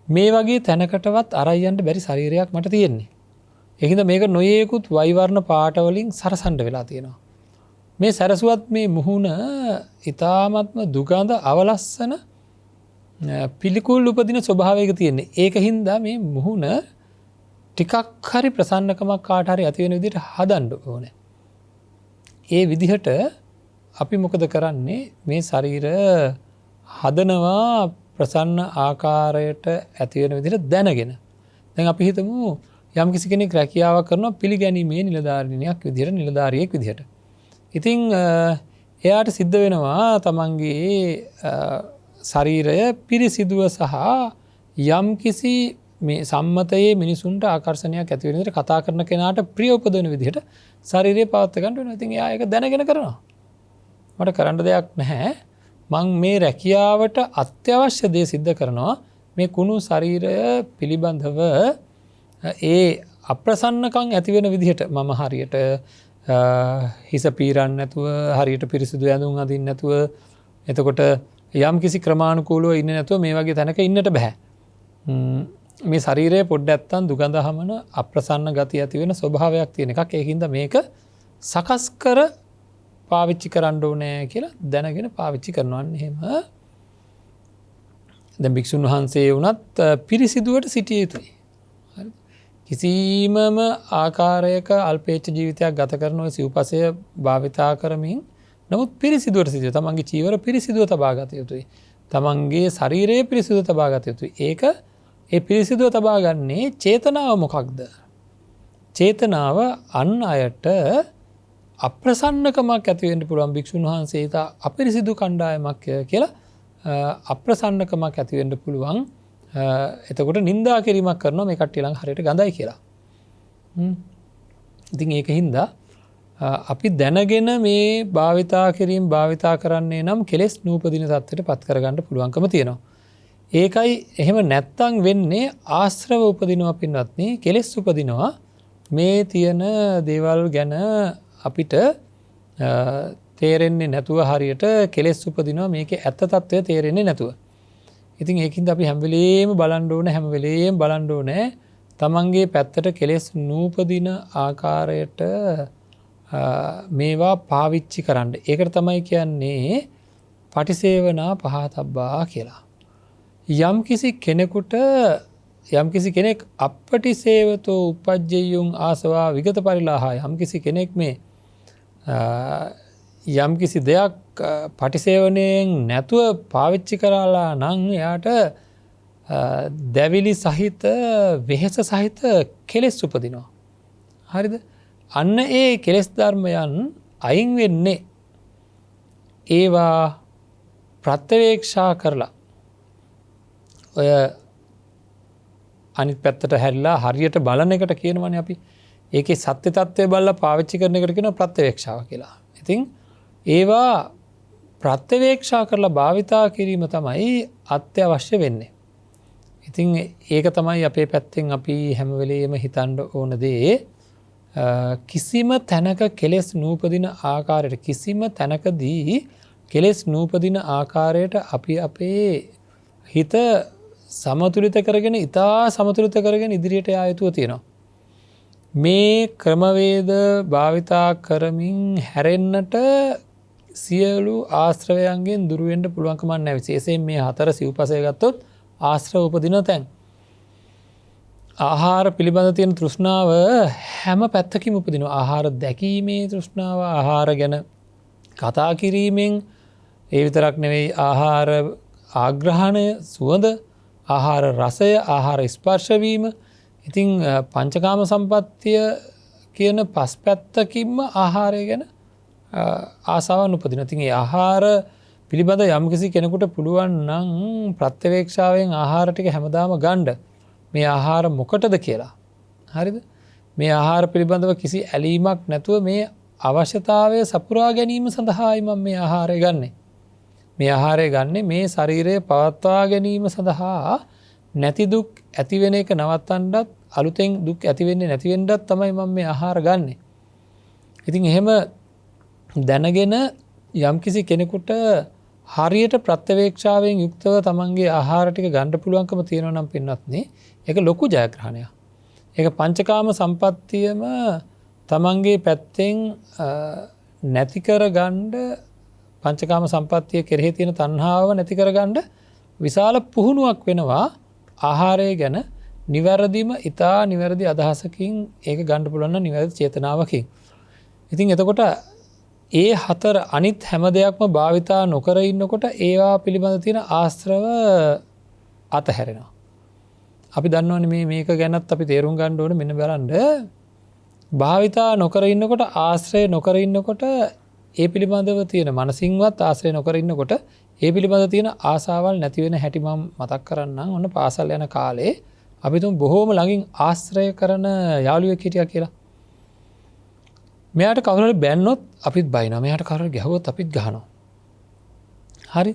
මේ වගේ තැනකටවත් අරයි යන්න බැරි ශරීරයක් මට තියෙන්නේ. ඒකින්ද මේක නොයේකුත් වෛවර්ණ පාට වලින් සරසන්න වෙලා තියෙනවා. මේ සරසුවත් මේ මුහුණ ඊ타ත්ම දුගඳ අවලස්සන පිළිකුල් උපදින ස්වභාවයක තියෙන්නේ. ඒකින්ද මේ මුහුණ ටිකක් හරි ප්‍රසන්නකමක් කාට හරි ඇති වෙන විදිහට හදන්න ඕනේ. ඒ විදිහට අපි මොකද කරන්නේ? මේ ශරීර හදනවා ප්‍රසන්න ආකාරයට ඇති වෙන විදිහට දැනගෙන. දැන් අපි හිතමු යම් කිසි කෙනෙක් රැකියාවක් කරනවා පිළිගැනීමේ නිලධාරියෙක් විදිහට. ඉතින් එයාට සිද්ධ වෙනවා තමන්ගේ ශරීරය පිරිසිදුව සහ යම් කිසි මේ සම්මතයේ මිනිසුන්ට ආකර්ෂණයක් ඇති වෙන විදිහට කතා කරන කෙනාට ප්‍රිය උපදවන විදිහට ශරීරය පවත්වා ගන්න වෙනවා. ඉතින් එයා ඒක දැනගෙන කරනවා. මට කරන්න දෙයක් නැහැ. මං මේ රැකියාවට අත්‍යවශ්‍ය දේ සිද්ධ කරනවා. මේ කුණු ශරීරය පිළිබඳව ඒ අප්‍රසන්නකම් ඇති වෙන විදිහට මම හරියට හිස පීරන්න නැතුව, හරියට පිරිසිදු ඇඳුම් අඳින්න නැතුව, එතකොට යම් කිසි ක්‍රමානුකූලව ඉන්නේ නැතුව මේ වගේ තැනක ඉන්නට බෑ. මේ ශරීරය පොඩ්ඩක් නැත්තම් දුගඳ හමන අප්‍රසන්න ගතිය ඇති වෙන ස්වභාවයක් තියෙන එකක්. ඒකින්ද මේක සකස් කර පාවිච්චි කරන්න ඕනේ කියලා දැනගෙන පාවිච්චි කරනවා. එහෙම දැන් භික්ෂුන් වහන්සේ වුණත් පිරිසිදුවට සිටිය යුතුයි. හරි. කිසිමම ආකාරයක අල්පේච්ඡ ජීවිතයක් ගත කරන ඔය සිව්පසය භාවිතා කරමින් නමුත් පිරිසිදුවට සිටිය. තමන්ගේ චීවර පිරිසිදුව තබා ගත යුතුයි. තමන්ගේ ශරීරය පිරිසිදුව තබා ගත යුතුයි. ඒ පිරිසිදුව තබා ගන්නේ චේතනාව මොකක්ද? චේතනාව අන් අයට අප්‍රසන්නකමක් ඇති වෙන්න පුළුවන් භික්ෂුන් වහන්සේ ඊට අපිරිසිදු කණ්ඩායමක් කියලා අප්‍රසන්නකමක් ඇති වෙන්න පුළුවන්. එතකොට නින්දා කිරීමක් කරනවා මේ කට්ටිය ළඟ හරියට ගඳයි කියලා. ඉතින් ඒකින්ද අපි දැනගෙන මේ භාවිතා කරන්නේ නම් කෙලෙස් නූපදින තත්ත්වයට පත් කරගන්න පුළුවන්කම තියෙනවා. ඒකයි එහෙම නැත්තම් වෙන්නේ ආශ්‍රව උපදිනවා පින්වත්නි, කෙලෙස් උපදිනවා. මේ තියෙන දේවල් ගැන අපිට තේරෙන්නේ නැතුව හරියට කෙලෙස් උපදිනවා මේකේ ඇත්ත తත්වය තේරෙන්නේ නැතුව. ඉතින් ඒකින්ද අපි හැම වෙලේම බලන්න ඕනේ හැම වෙලේම බලන්න ඕනේ තමන්ගේ පැත්තට කෙලෙස් නූපදින ආකාරයට මේවා පාවිච්චි කරන්න. ඒකට තමයි කියන්නේ පටිසේවනා පහතබ්බා කියලා. යම්කිසි කෙනෙකුට යම්කිසි කෙනෙක් අපටිසේවතෝ උපජ්ජයුන් ආසවා විගත පරිලාහා යම්කිසි කෙනෙක් මේ යම්කිසි දෙයක් පටිසේවනයෙන් නැතුව පාවිච්චි කරලා නම් එයාට දැවිලි සහිත වෙහෙස සහිත කෙලෙස් උපදිනවා. හරිද? අන්න ඒ කෙලෙස් ධර්මයන් අයින් වෙන්නේ ඒවා ප්‍රත්‍යවේක්ෂා කරලා ඔය අනිත් පැත්තට හැරිලා හරියට බලන එකට කියනවනේ අපි. ඒකේ සත්‍ය తත්වය බලලා පාවිච්චි කරන එකට කියනවා ප්‍රත්‍යවේක්ෂාව කියලා. ඉතින් ඒවා ප්‍රත්‍යවේක්ෂා කරලා භාවිතා කිරීම තමයි අත්‍යවශ්‍ය වෙන්නේ. ඉතින් ඒක තමයි අපේ පැත්තෙන් අපි හැම වෙලේම හිතන්න ඕන දේ. කිසිම තැනක කෙලෙස් නූපදින ආකාරයට කිසිම තැනකදී කෙලෙස් නූපදින ආකාරයට අපි අපේ හිත සමතුලිත කරගෙන ඉතා සමතුලිත කරගෙන ඉදිරියට යා යුතුව තියෙනවා. මේ ක්‍රමවේද භාවිතා කරමින් හැරෙන්නට සියලු ආශ්‍රවයන්ගෙන් දුර වෙන්න පුළුවන්කම නැහැ. විශේෂයෙන් මේ හතර සිව්පසය ගත්තොත් ආශ්‍රව උපදින තැන්. ආහාර පිළිබඳ තියෙන තෘෂ්ණාව හැම පැත්තකින් උපදිනවා. ආහාර දැකීමේ තෘෂ්ණාව, ආහාර ගැන කතා කිරීමෙන්, ඒ විතරක් නෙවෙයි ආහාර ආග්‍රහණය, සුවඳ, ආහාර රසය, ආහාර ස්පර්ශ වීම. ඉතින් පංචකාම සම්පත්තිය කියන පස් පැත්තකින්ම ආහාරය ගැන ආසාවන් උපදිනවා. ඉතින් ඒ ආහාර පිළිබඳ යම්කිසි කෙනෙකුට පුළුවන් නම් ප්‍රත්‍යවේක්ෂාවෙන් ආහාර ටික හැමදාම ගන්න. මේ ආහාර මොකටද කියලා. හරිද? මේ ආහාර පිළිබඳව කිසි ඇලීමක් නැතුව මේ අවශ්‍යතාවය සපුරා ගැනීම සඳහායි මම මේ ආහාරය ගන්නෙ. මේ ආහාරය ගන්නෙ මේ ශරීරය පවත්වා ගැනීම සඳහා නැති දුක් ඇති වෙන එක නවත්තන්නත් අලුතෙන් දුක් ඇති වෙන්නේ නැති වෙන්නත් තමයි මම මේ ආහාර ගන්නෙ. ඉතින් එහෙම දැනගෙන යම්කිසි කෙනෙකුට හරියට ප්‍රත්‍යවේක්ෂාවෙන් යුක්තව තමන්ගේ ආහාර ටික ගන්න පුළුවන්කම තියෙනවා නම් පින්වත්නි, ඒක ලොකු ජයග්‍රහණයක්. ඒක පංචකාම සම්පත්තියම තමන්ගේ පැත්තෙන් නැති කරගන්න, පංචකාම සම්පත්තිය කෙරෙහි තියෙන තණ්හාව නැති කරගන්න විශාල පුහුණුවක් වෙනවා. ආහාරය ගැන නිවැරදිම ඊටා නිවැරදි අදහසකින් ඒක ගන්න පුළුවන් නම් නිවැරදි චේතනාවකින්. ඉතින් එතකොට ඒ හතර අනිත් හැම දෙයක්ම භාවිතා නොකර ඉන්නකොට ඒවා පිළිබඳ තියෙන ආශ්‍රව අතහැරෙනවා. අපි දන්නවනේ මේක ගැනත් අපි තේරුම් ගන්න ඕනේ. මෙන්න බලන්න, භාවිතා නොකර ඉන්නකොට, ආශ්‍රය නොකර ඉන්නකොට, ඒ පිළිබඳව තියෙන මනසින්වත් ආශ්‍රය නොකර ඉන්නකොට ඒ පිළිබඳව තියෙන ආසාවල් නැති වෙන හැටි මම මතක් කරන්නම්. ඔන්න පාසල් යන කාලේ අපි තුන් බොහෝම ළඟින් ආශ්‍රය කරන යාළුවෙක් හිටියා කියලා. මෙයාට කවුරු හරි බැන්නොත් අපිත් බයිනවා. මෙයාට කවුරු හරි ගැහුවොත් අපිත් ගහනවා. හරි?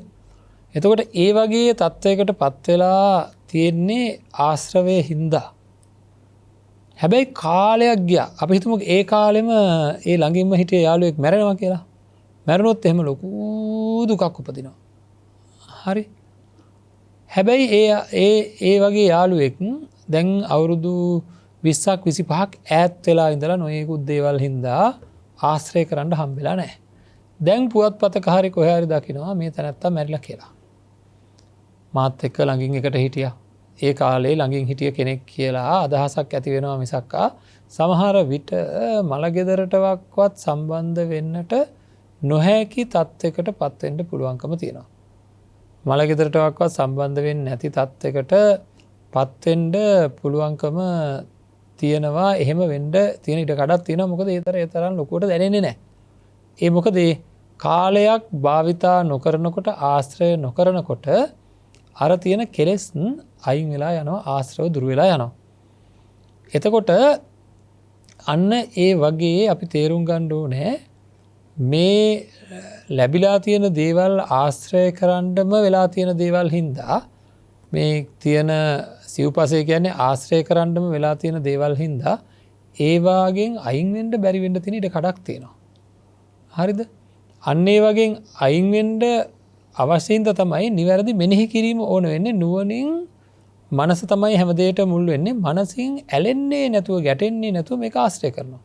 එතකොට ඒ වගේ තත්වයකට පත් වෙලා තියෙන්නේ ආශ්‍රවයේ හින්දා. හැබැයි කාලයක් ගියා. අපි හිතමු ඒ කාලෙම ඒ ළඟින්ම හිටිය යාළුවෙක් මැරෙනවා කියලා. මැරුණොත් එහෙම ලොකු දුකක් උපදිනවා. හරි? හැබැයි ඒ වගේ යාළුවෙක් දැන් අවුරුදු 20ක් 25ක් ඈත් වෙලා ඉඳලා නොයෙකුත් දේවල් හින්දා ආශ්‍රය කරන්න හම්බෙලා නැහැ. දැන් පුවත්පතක හරි කොහේ හරි දකිනවා මේ තැනත්තා මැරිලා කියලා. මාත් එක්ක ළඟින් එකට හිටියා. ඒ කාලේ ළඟින් හිටිය කෙනෙක් කියලා අදහසක් ඇති වෙනවා මිසක්කා සමහර විට මලගෙදරටවත් සම්බන්ධ වෙන්නට නොහැකි තත්යකට පත් වෙන්න පුළුවන්කම තියෙනවා. මලගෙදරටවත් සම්බන්ධ වෙන්නේ නැති තත්යකට පත් වෙන්න පුළුවන්කම තියෙනවා. එහෙම වෙන්න තියෙන ඉඩ කඩක් තියෙනවා. මොකද ඒ තරම් ලොකුවට දැනෙන්නේ නැහැ. ඒ මොකද ඒ කාලයක් භාවිතා නොකරනකොට, ආශ්‍රය නොකරනකොට අර තියෙන කෙලෙස් අයින් වෙලා යනවා, ආශ්‍රව දුර වෙලා යනවා. එතකොට අන්න ඒ වගේ අපි තේරුම් ගන්න ඕනේ මේ ලැබිලා තියෙන දේවල් ආශ්‍රය කරන්නම වෙලා තියෙන දේවල් හින්දා, මේ තියෙන සිව්පසය කියන්නේ ආශ්‍රය කරන්නම වෙලා තියෙන දේවල් හින්දා ඒ වාගෙන් අයින් වෙන්න බැරි වෙන්න තියෙන ඉඩ කඩක් තියෙනවා. හරිද? අන්නේ වගේ අයින් වෙන්න අවශ්‍යින්ද තමයි නිවැරදි මෙනෙහි කිරීම ඕන වෙන්නේ. නුවණින් මනස තමයි හැම දෙයකටම මුල් වෙන්නේ. මනසින් ඇලෙන්නේ නැතුව ගැටෙන්නේ නැතුව මේක ආශ්‍රය කරනවා.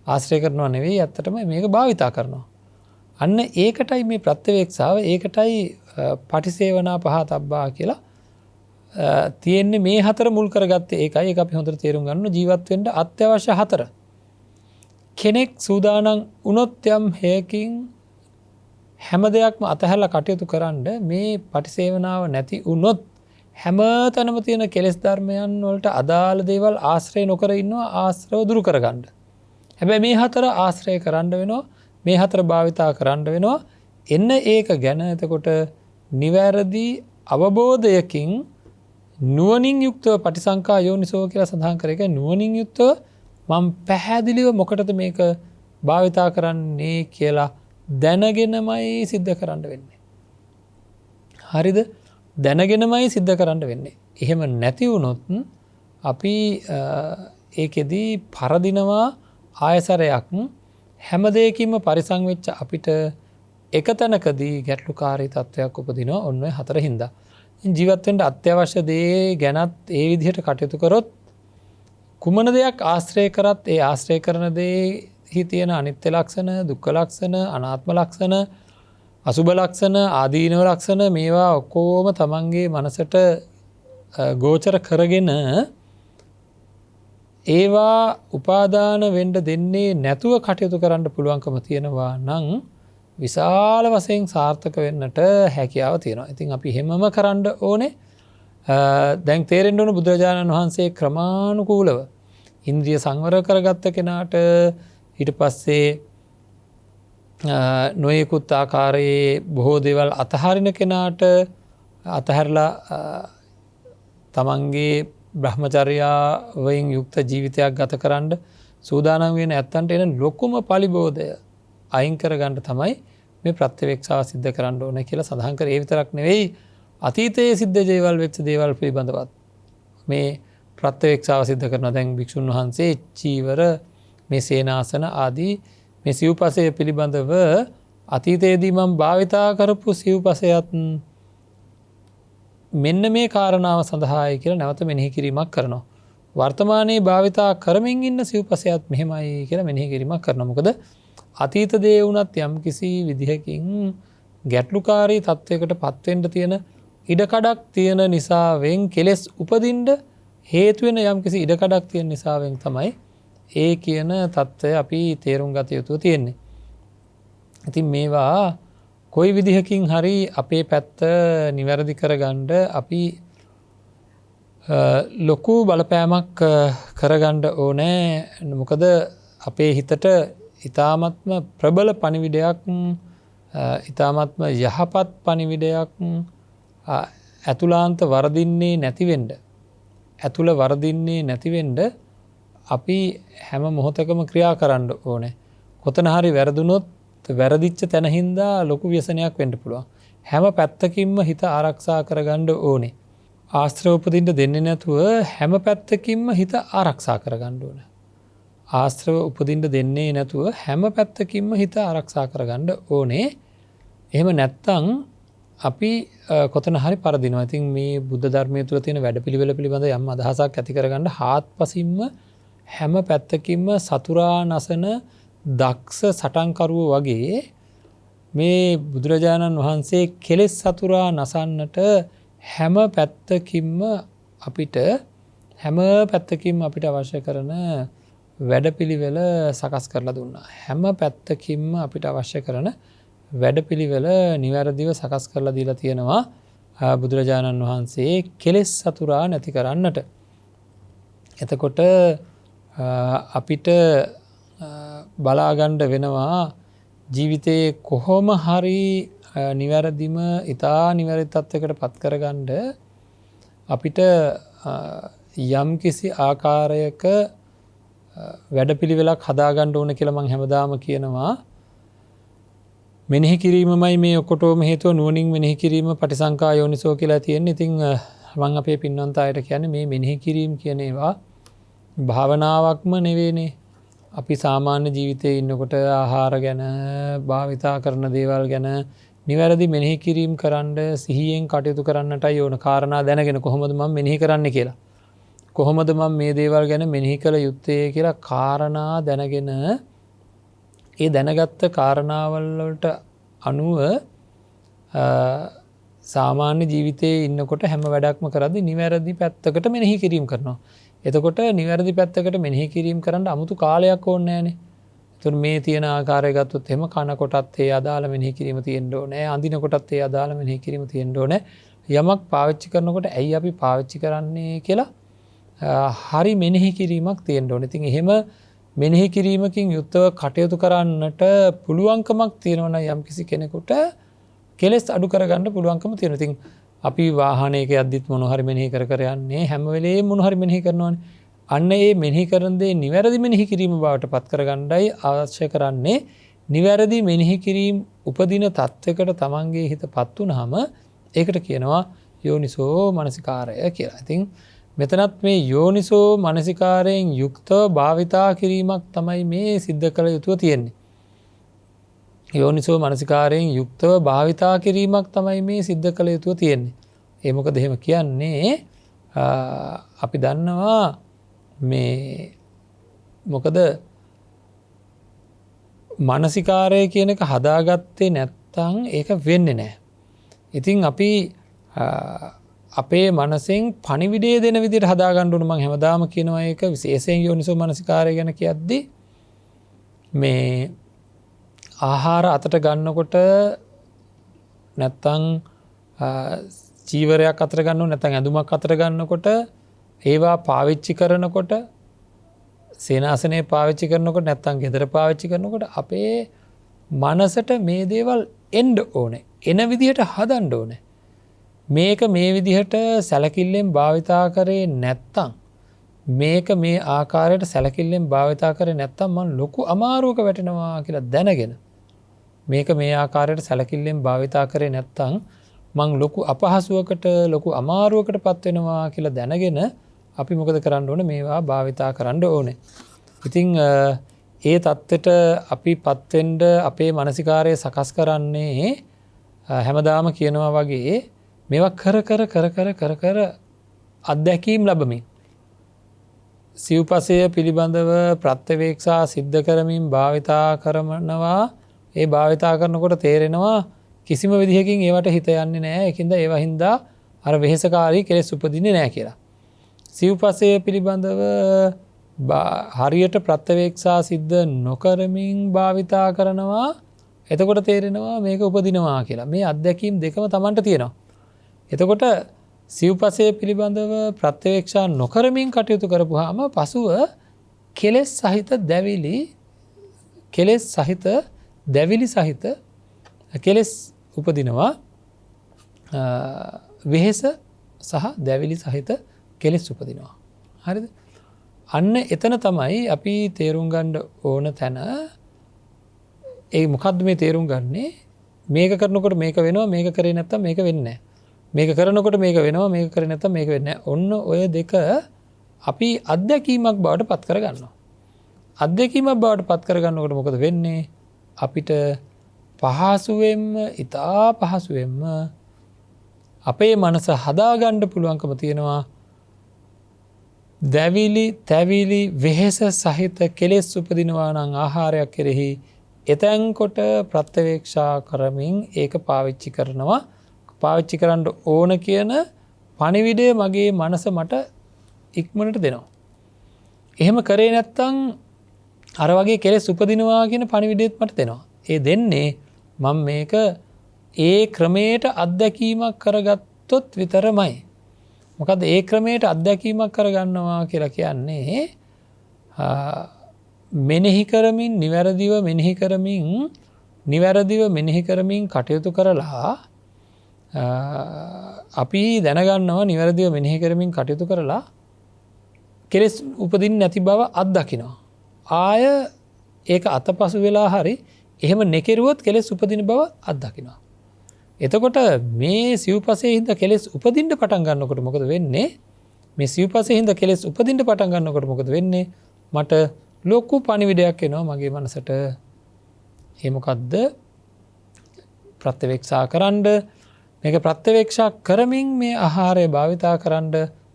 ආශ්‍රය කරනවා නෙවෙයි ඇත්තටම මේක භාවිතා කරනවා. අන්න ඒකටයි මේ ප්‍රත්‍යවේක්ෂාව, ඒකටයි පටිසේවනා පහතබ්බා කියලා තියෙන්නේ. මේ හතර මුල් කරගත්තේ ඒකයි. ඒක අපි හොඳට තේරුම් ගන්න ඕන. ජීවත් වෙන්න අත්‍යවශ්‍ය හතර. කෙනෙක් සූදානම් වුණොත් යම් හේකින් හැම දෙයක්ම අතහැරලා කටයුතු කරන්න මේ පටිසේවනාව නැති වුණොත් හැම තැනම තියෙන කෙලෙස් ධර්මයන් වලට අදාළ දේවල් ආශ්‍රය නොකර ඉන්නවා ආශ්‍රව දුරු කරගන්න. හැබැයි මේ හතර ආශ්‍රය කරන්න වෙනවා. මේ හතර භාවිතා කරන්න වෙනවා. එන්න ඒක ගැන එතකොට නිවැරදි අවබෝධයකින් නුවණින් යුක්තව පටිසංකා යෝනිසෝ කියලා සඳහන් කර එක නුවණින් යුක්තව මම පැහැදිලිව මොකටද මේක භාවිතා කරන්නේ කියලා දැනගෙනමයි සිද්ධ කරන්න වෙන්නේ. හරිද? දැනගෙනමයි සිද්ධ කරන්න වෙන්නේ. එහෙම නැති වුණොත් අපි ඒකෙදී පරදිනවා ආයසරයක්. හැම දෙයකින්ම පරිසං වෙච්ච අපිට එක තැනකදී ගැටලුකාරී තත්ත්වයක් උපදිනවා. ඔන්න ඔය හතර හින්දා. ජීවත් වෙන්න අත්‍යවශ්‍ය දේ ගැනත් ඒ විදිහට කටයුතු කරොත් කුමන දෙයක් ආශ්‍රය කරත් ඒ ආශ්‍රය කරන දේහි තියෙන අනිත්‍ය ලක්ෂණ, දුක්ඛ ලක්ෂණ, අනාත්ම ලක්ෂණ, අසුභ ලක්ෂණ, ආදීනව ලක්ෂණ මේවා ඔක්කොම තමන්ගේ මනසට ගෝචර කරගෙන ඒවා උපාදාන වෙන්න දෙන්නේ නැතුව කටයුතු කරන්න පුළුවන්කම තියෙනවා නම් විශාල වශයෙන් සාර්ථක වෙන්නට හැකියාව තියෙනවා. ඉතින් අපි හැමම කරන්න ඕනේ. දැන් තේරෙන්න ඕන බුදුරජාණන් වහන්සේ ක්‍රමානුකූලව ඉන්ද්‍රිය සංවර කරගත්ත කෙනාට ඊට පස්සේ නොයෙකුත් ආකාරයේ බොහෝ දේවල් අතහරින කෙනාට අතහැරලා තමන්ගේ බ්‍රහ්මචර්යාවෙන් යුක්ත ජීවිතයක් ගත කරන්න සූදානම් වෙන ඇත්තන්ට එන ලොකුම පලිබෝධය අයින් කරගන්න තමයි මේ ප්‍රත්‍යවේක්ෂාව සිද්ධ කරන්න ඕන කියලා සඳහන් කරේ. ඒ විතරක් නෙවෙයි අතීතයේ සිද්ධ දේවල් වෙච්ච දේවල් පිළිබඳවත් මේ ප්‍රත්‍යවේක්ෂාව සිද්ධ කරනවා. දැන් භික්ෂුන් වහන්සේ චීවර, මේ සේනාසන ආදී මේ සිව්පසය පිළිබඳව අතීතයේදී මම භාවිතා කරපු සිව්පසයත් මෙන්න මේ කාරණාව සඳහායි කියලා නැවත මෙනෙහි කිරීමක් කරනවා. වර්තමානයේ භාවිතා කරමින් ඉන්න සිව්පසයත් මෙහෙමයි කියලා මෙනෙහි කිරීමක් කරනවා. මොකද අතීත දේ වුණත් යම් කිසි විදිහකින් ගැටලුකාරී තත්වයකට පත්වෙන්න තියෙන ඉඩකඩක් තියෙන නිසාවෙන් කෙලෙස් උපදින්න හේතු වෙන යම් කිසි ඉඩකඩක් තියෙන නිසාවෙන් තමයි ඒ කියන தত্ত্বය අපි තේරුම් ගත යුතු තියෙන්නේ. ඉතින් මේවා කොයි විදිහකින් හරි අපේ පැත්ත නිවැරදි කරගන්න අපි ලොකු බලපෑමක් කරගන්න ඕනේ. මොකද අපේ හිතට ඊ타ත්ම ප්‍රබල පණිවිඩයක්, ඊ타ත්ම යහපත් පණිවිඩයක් ඇතුළාන්ත වරදින්නේ නැති වෙන්න, ඇතුළ වරදින්නේ නැති වෙන්න අපි හැම මොහොතකම ක්‍රියා කරන්න ඕනේ. කොතන හරි වැරදුනොත් වැරදිච්ච තැන හින්දා ලොකු ව්‍යසනයක් වෙන්න පුළුවන්. හැම පැත්තකින්ම හිත ආරක්ෂා කරගන්න ඕනේ. ආශ්‍රව උපදින්න දෙන්නේ නැතුව හැම පැත්තකින්ම හිත ආරක්ෂා කරගන්න ඕනේ. ආශ්‍රව උපදින්න දෙන්නේ නැතුව හැම පැත්තකින්ම හිත ආරක්ෂා කරගන්න ඕනේ. එහෙම නැත්තම් අපි කොතන හරි පරදිනවා. ඉතින් මේ බුද්ධ ධර්මයේ තුල තියෙන වැඩපිළිවෙල පිළිබඳ යම් අදහසක් ඇති කරගන්න හාත්පසින්ම හැම පැත්තකින්ම සතුරා නසන දක්ෂ සටන්කරුවෝ වගේ මේ බුදුරජාණන් වහන්සේ කෙලෙස් සතුරා නසන්නට හැම පැත්තකින්ම අපිට අවශ්‍ය කරන වැඩපිළිවෙල සකස් කරලා දුන්නා. හැම පැත්තකින්ම අපිට අවශ්‍ය කරන වැඩපිළිවෙල නිවැරදිව සකස් කරලා දීලා තියෙනවා බුදුරජාණන් වහන්සේ කෙලෙස් සතුරා නැති කරන්නට. එතකොට අපිට බලාගන්න වෙනවා ජීවිතයේ කොහොම හරි නිවැරදිම ඊටා නිවැරදි තත්වයකට පත් කරගන්න අපිට යම් කිසි ආකාරයක වැඩපිළිවෙලක් හදාගන්න ඕන කියලා මම හැමදාම කියනවා. මෙනෙහි කිරීමමයි මේ ඔකොටම හේතුව. නුවණින් මෙනෙහි කිරීම පටිසංකා යෝනිසෝ කියලා තියෙන්නේ. ඉතින් මම අපේ පින්වන්ත අයට කියන්නේ මේ මෙනෙහි කිරීම කියන ඒවා භාවනාවක්ම නෙවෙයිනේ. අපි සාමාන්‍ය ජීවිතයේ ඉන්නකොට ආහාර ගැන භාවිතා කරන දේවල් ගැන නිවැරදි මෙනෙහි කිරීම කරන්න සිහියෙන් කටයුතු කරන්නටයි ඕන කාරණා දැනගෙන කොහොමද මම මෙනෙහි කරන්නේ කියලා. කොහොමද මම මේ දේවල් ගැන මෙනෙහි කළ යුත්තේ කියලා කාරණා දැනගෙන ඒ දැනගත්ත කාරණාවල් වලට අනුව සාමාන්‍ය ජීවිතයේ ඉන්නකොට හැම වැඩක්ම කරද්දී නිවැරදි පැත්තකට මෙනෙහි කිරීම කරනවා. එතකොට නිවැරදි පැත්තකට මෙනෙහි කිරීම කරන්න 아무තු කාලයක් ඕනේ නැහනේ. එතකොට මේ තියෙන ආකාරය ගත්තොත් එහෙම කන කොටත් ඒ අදාළ මෙනෙහි කිරීම තියෙන්න ඕනේ. අඳින කොටත් ඒ අදාළ මෙනෙහි කිරීම තියෙන්න ඕනේ. යමක් පාවිච්චි කරනකොට ඇයි අපි පාවිච්චි කරන්නේ කියලා හරි මෙනෙහි කිරීමක් තියෙන්න ඕනේ. ඉතින් එහෙම මෙනෙහි කිරීමකින් යුක්තව කටයුතු කරන්නට පුළුවන්කමක් තියෙනවා නම් යම්කිසි කෙනෙකුට කෙලෙස් අඩු කරගන්න පුළුවන්කම තියෙනවා. ඉතින් අපි වාහනයක යද්දිත් මොන හරි මෙනෙහි කර යන්නේ හැම වෙලේම මොන හරි මෙනෙහි කරනවානේ. අන්න ඒ මෙනෙහි කරන දේ නිවැරදි මෙනෙහි කිරීම බවට පත් කරගන්නයි අවශ්‍ය කරන්නේ. නිවැරදි මෙනෙහි කිරීම උපදින තත්වයකට තමන්ගේ හිතපත් වුනහම ඒකට කියනවා යෝනිසෝ මනසිකාරය කියලා. ඉතින් මෙතනත් මේ යෝනිසෝ මනසිකාරයෙන් යුක්තව භාවිතා කිරීමක් තමයි මේ සිද්ධ කළ යුතුව තියෙන්නේ. යෝනිසෝ මනසිකාරයෙන් යුක්තව භාවිතා කිරීමක් තමයි මේ සිද්ධ කළ යුතුව තියෙන්නේ. ඒ මොකද එහෙම කියන්නේ අපි දන්නවා මේ මොකද මානසිකාරය කියන එක හදාගත්තේ නැත්තම් ඒක වෙන්නේ නැහැ. ඉතින් අපි අපේ මනසෙන් පණිවිඩය දෙන විදිහට හදාගන්න ඕන. මම හැමදාම කියනවා ඒක විශේෂයෙන් යෝනිසෝ මනසිකාරය ගැන කියද්දී මේ ආහාර අතට ගන්නකොට නැත්තම් චීවරයක් අතට ගන්නව නැත්තම් ඇඳුමක් අතට ගන්නකොට ඒවා පාවිච්චි කරනකොට සේනාසනේ පාවිච්චි කරනකොට නැත්තම් ගෙදර පාවිච්චි කරනකොට අපේ මනසට මේ දේවල් එන්න ඕනේ. එන විදිහට හදන්න ඕනේ. මේක මේ විදිහට සැලකිල්ලෙන් භාවිතා කරේ නැත්තම් මේක මේ ආකාරයට සැලකිල්ලෙන් භාවිතා කරේ නැත්තම් මම ලොකු අමාරුවක වැටෙනවා කියලා දැනගෙන මේක මේ ආකාරයට සැලකිල්ලෙන් භාවිතා කරේ නැත්තම් මං ලොකු අපහසුවකට ලොකු අමාරුවකට පත් වෙනවා කියලා දැනගෙන අපි මොකද කරන්න ඕනේ මේවා භාවිතා කරන්න ඕනේ. ඉතින් ඒ தත්ත්වයට අපි පත් වෙන්න අපේ මානසිකාරය සකස් කරන්නේ හැමදාම කියනවා වගේ මේවා කර අත්දැකීම් ලැබමින් සිව්පසය පිළිබඳව ප්‍රත්‍යවේක්ෂා සිද්ධ කරමින් භාවිතා කරනවා. ඒ භාවිතා කරනකොට තේරෙනවා කිසිම විදිහකින් ඒවට හිත යන්නේ නැහැ. ඒකින්ද ඒවා හින්දා අර වෙහෙසකාරී කෙලෙස් උපදින්නේ නැහැ කියලා. සිව්පසය පිළිබඳව හරියට ප්‍රත්‍යවේක්ෂා සිද්ධ නොකරමින් භාවිතා කරනවා. එතකොට තේරෙනවා මේක උපදිනවා කියලා. මේ අත්දැකීම් දෙකම Tamanට තියෙනවා. එතකොට සිව්පසය පිළිබඳව ප්‍රත්‍යවේක්ෂා නොකරමින් කටයුතු කරපුවාම පසුව කෙලෙස් සහිත දැවිලි සහිත කෙලෙස් උපදිනවා. වෙහෙස සහ දැවිලි සහිත කෙලෙස් උපදිනවා. හරිද? අන්න එතන තමයි අපි තේරුම් ගන්න ඕන තැන. ඒ මොකද්ද මේ තේරුම් ගන්නේ? මේක කරනකොට මේක වෙනවා, මේක කරේ නැත්තම් මේක වෙන්නේ නැහැ. මේක කරනකොට මේක වෙනවා, මේක කරේ නැත්තම් මේක වෙන්නේ නැහැ. ඔන්න ඔය දෙක අපි අත්දැකීමක් බවට පත් කර ගන්නවා. අත්දැකීමක් බවට පත් කර ගන්නකොට මොකද වෙන්නේ? අපිට පහසුවෙන්ම ඉතා පහසුවෙන්ම අපේ මනස හදාගන්න පුළුවන්කම තියෙනවා. දැවිලි තැවිලි වෙහෙස සහිත කෙලෙස් උපදිනවා නම් ආහාරයක් කෙරෙහි එතෙන් කොට ප්‍රත්‍යවේක්ෂා කරමින් ඒක පාවිච්චි කරනවා. පාවිච්චි කරන්න ඕන කියන පණිවිඩය මගේ මනස මට ඉක්මනට දෙනවා. එහෙම කරේ නැත්තම් අර වගේ කෙලෙස් උපදිනවා කියන පණිවිඩයත් මට දෙනවා. ඒ දෙන්නේ මම මේක ඒ ක්‍රමයට අත්දැකීමක් කරගත්තොත් විතරමයි. මොකද ඒ ක්‍රමයට අත්දැකීමක් කරගන්නවා කියලා කියන්නේ මෙනෙහි කරමින් නිවැරදිව මෙනෙහි කරමින් කටයුතු කරලා අපි දැනගන්නවා නිවැරදිව මෙනෙහි කරමින් කටයුතු කරලා කෙලෙස් උපදින්නේ නැති බව අත්දකිනවා. ආය ඒක අතපසු වෙලා හරි එහෙම නෙකිරුවොත් කෙලෙස් උපදින බව අත්දකිනවා. එතකොට මේ සිව්පසයේ හින්දා කෙලෙස් උපදින්න පටන් ගන්නකොට මොකද වෙන්නේ? මේ සිව්පසයේ හින්දා කෙලෙස් උපදින්න පටන් ගන්නකොට මොකද වෙන්නේ? මට ලොකු පණිවිඩයක් එනවා මගේ මනසට. ඒ මොකද්ද? ප්‍රත්‍යවේක්ෂා කරන්න, මේක ප්‍රත්‍යවේක්ෂා කරමින් මේ ආහාරය භාවිතා කරන්න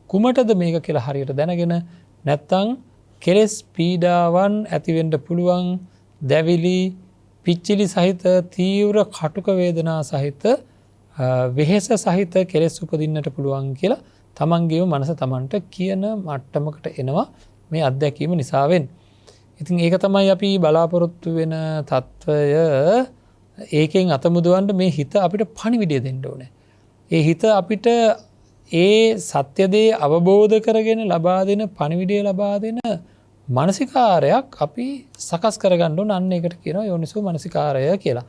කුමටද මේක කියලා හරියට දැනගෙන නැත්තම් කෙලෙස් පීඩාවන් ඇතිවෙන්න පුළුවන් දැවිලි පිච්චිලි සහිත තීව්‍ර කටුක වේදනා සහිත වෙහෙස සහිත කෙලෙස් උපදින්නට පුළුවන් කියලා තමන්ගේම මනස තමන්ට කියන මට්ටමකට එනවා මේ අත්දැකීම නිසාවෙන්. ඉතින් ඒක තමයි අපි බලාපොරොත්තු වෙන తত্ত্বය. ඒකෙන් අතමුදවන්න මේ හිත අපිට පණිවිඩය දෙන්න ඕනේ. ඒ හිත අපිට ඒ සත්‍ය දේ අවබෝධ කරගෙන ලබා දෙන පණිවිඩය ලබා දෙන මානසිකාරයක් අපි සකස් කරගන්න ඕන. අන්න ඒකට කියනවා යෝනිසෝ මානසිකාරය කියලා.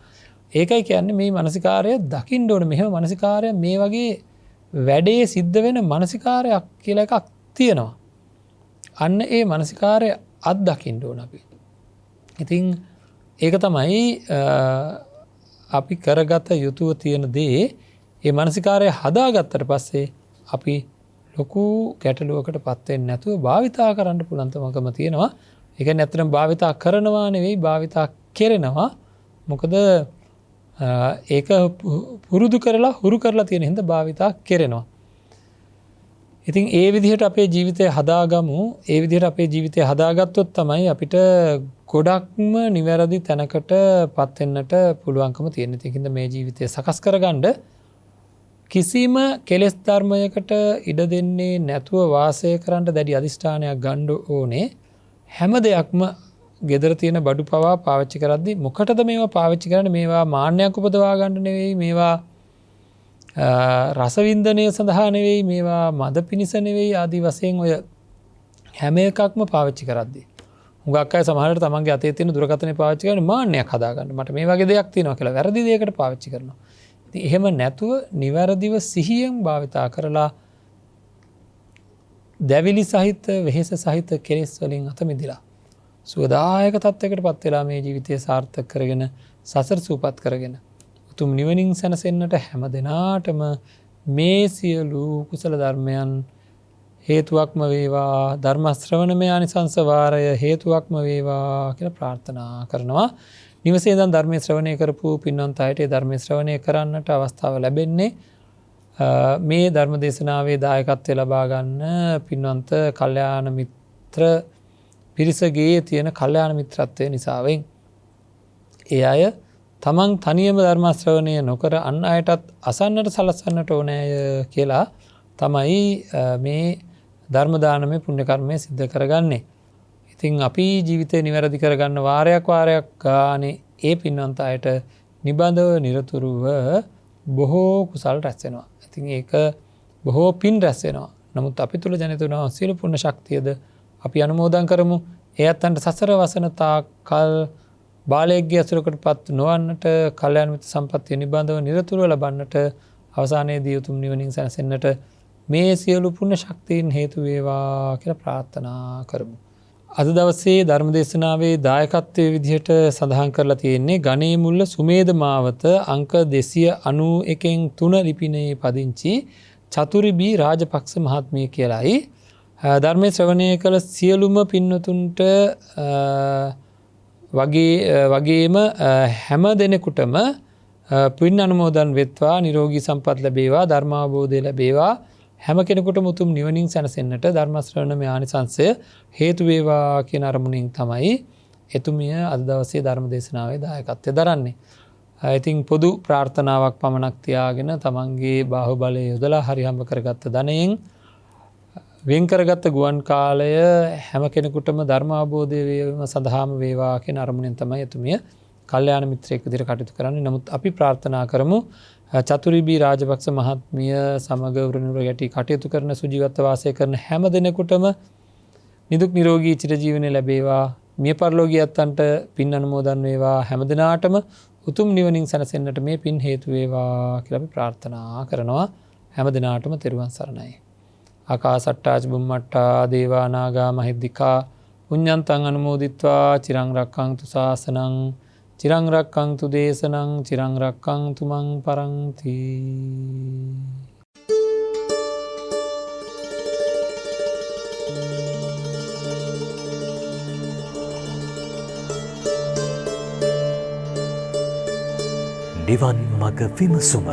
ඒකයි කියන්නේ මේ මානසිකාරය දකින්න ඕනේ. මෙහෙම මානසිකාරය මේ වගේ වැඩේ සිද්ධ වෙන මානසිකාරයක් කියලා එකක් තියෙනවා. අන්න ඒ මානසිකාරය අත්දකින්න ඕන අපි. ඉතින් ඒක තමයි අපි කරගත යුතුව තියෙන දේ. ඒ මානසිකාරය හදාගත්තට පස්සේ අපි ලොකු ගැටලුවකට පත් වෙන්නේ නැතුව භාවිතා කරන්න පුළුවන්කම තියෙනවා. ඒක නැත්නම් භාවිතා කරනවා නෙවෙයි භාවිතා කෙරෙනවා. මොකද ඒක පුරුදු කරලා හුරු කරලා තියෙන හින්දා භාවිතා කෙරෙනවා. ඉතින් ඒ විදිහට අපේ ජීවිතය හදාගමු. ඒ විදිහට අපේ ජීවිතය හදාගත්තොත් තමයි අපිට ගොඩක්ම නිවැරදි තැනකට පත් වෙන්නට පුළුවන්කම තියෙන. ඒකින්ද මේ ජීවිතය සකස් කරගන්න කිසිම කෙලෙස් ධර්මයකට ඉඩ දෙන්නේ නැතුව වාසය කරන්න දැඩි අදිෂ්ඨානයක් ගන්න ඕනේ. හැම දෙයක්ම gedara තියෙන බඩු පවා පාවිච්චි කරද්දී මොකටද මේවා පාවිච්චි කරන්නේ? මේවා මාන්නයක් උපදවා ගන්න නෙවෙයි. මේවා රසවින්දනය සඳහා නෙවෙයි. මේවා මද පිණිස නෙවෙයි. ආදී වශයෙන් ඔය හැම එකක්ම පාවිච්චි කරද්දී හුඟක් අය සමහරවිට තමන්ගේ අතේ තියෙන දුරකථනය පාවිච්චි කරන්නේ මාන්නයක් හදාගන්න. මට මේ වගේ දෙයක් තියෙනවා කියලා වැරදි දෙයකට පාවිච්චි කරනවා. ඉතින් එහෙම නැතුව නිවැරදිව සිහියෙන් භාවිතා කරලා දැවිලි සහිත වෙහෙස සහිත කෙලෙස් වලින් අත මිදලා සුවදායක තත්යකට පත් වෙලා මේ ජීවිතය සාර්ථක කරගෙන සසර සූපත් කරගෙන උතුම් නිවනින් සැනසෙන්නට හැම දිනාටම මේ සියලු කුසල ධර්මයන් හේතුවක්ම වේවා. ධර්ම ශ්‍රවණමය ආනිසංස වාරය හේතුවක්ම වේවා කියලා ප්‍රාර්ථනා කරනවා. නිවසේ ඉඳන් ධර්මයේ ශ්‍රවණය කරපු පින්වන්ත අයට ඒ ධර්මයේ ශ්‍රවණය කරන්නට අවස්ථාව ලැබෙන්නේ මේ ධර්ම දේශනාවේ දායකත්වය ලබා ගන්න පින්වන්ත කල්යාණ මිත්‍ර පිරිසගේ තියෙන කල්යාණ මිත්‍රත්වය නිසාවෙන්. ඒ අය තමන් තනියම ධර්ම ශ්‍රවණය නොකර අන් අයටත් අසන්නට සලස්වන්නට ඕනෑය කියලා තමයි මේ ධර්ම දානමය පුණ්‍ය කර්මය සිද්ධ කරගන්නේ. ඉතින් අපි ජීවිතේ නිවැරදි කරගන්න වාරයක් ගානේ ඒ පින්වන්ත අයට නිබඳව නිරතුරුව බොහෝ කුසල් රැස් වෙනවා. ඉතින් ඒක බොහෝ පින් රැස් වෙනවා. නමුත් අපි තුල ජනිත වන සියලු පුණ්‍ය ශක්තියද අපි අනුමෝදන් කරමු. ඒ අතන්ට සසර වසන තාකල් බාලයෙක්ගේ අසුරකටපත් නොවන්නට කල්යාණ මිත්‍ර සම්පත්තිය නිබඳව නිරතුරුව ලබන්නට අවසානයේදී උතුම් නිවනින් සැනසෙන්නට මේ සියලු පුණ්‍ය ශක්තියින් හේතු වේවා කියලා ප්‍රාර්ථනා කරමු. අද දවසේ ධර්ම දේශනාවේ දායකත්වයේ විදිහට සඳහන් කරලා තියෙන්නේ ගණේමුල්ල සුමේද මාවත අංක 291න් 3 ලිපිනේ පදිංචි චතුරිබී රාජපක්ෂ මහත්මිය කියලායි. ධර්මයේ ශ්‍රවණය කළ සියලුම පින්වතුන්ට වගේම හැම දෙනෙකුටම පින් අනුමෝදන් වෙත්වා, නිරෝගී සම්පත් ලැබේවා, ධර්මාවබෝධය ලැබේවා, හැම කෙනෙකුටම උතුම් නිවනින් සැනසෙන්නට ධර්ම ශ්‍රවණමය ආනිසංසය හේතු වේවා කියන අරමුණින් තමයි එතුමිය අද දවසේ ධර්ම දේශනාවේ දායකත්වය දරන්නේ. ඉතින් පොදු ප්‍රාර්ථනාවක් පමණක් තියාගෙන තමන්ගේ බාහුවලය යොදලා හරි හම්බ කරගත්ත ධනයෙන් වෙන් කරගත්ත ගුවන් කාලය හැම කෙනෙකුටම ධර්ම අවබෝධය වීම සඳහාම වේවා කියන අරමුණෙන් තමයි එතුමිය කල්යාණ මිත්‍රයෙක් විදිහට කටයුතු කරන්නේ. නමුත් අපි ප්‍රාර්ථනා කරමු චතුරිබී රාජපක්ෂ මහත්මිය සමග උරුණුර ගැටි කටයුතු කරන සුජීවත්ව වාසය කරන හැම දෙනෙකුටම නිදුක් නිරෝගී චිරජීවනය ලැබේවා. මිය පරලෝකීය යත්තන්ට පින් අනුමෝදන් වේවා. හැම දිනාටම උතුම් නිවනින් සැනසෙන්නට මේ පින් හේතු වේවා කියලා අපි ප්‍රාර්ථනා කරනවා. හැම දිනාටම තෙරුවන් සරණයි. ආකාසට්ටා චුම්මට්ටා දේවා නාග මහිද්దికා පුඤ්ඤන්තං අනුමෝදිත්වා චිරං රක්ඛන්තු ශාසනං චිරං රක්ඛන්තු දේශනං චිරං රක්ඛන්තු මං පරන්ති. නිවන් මඟ විමසුම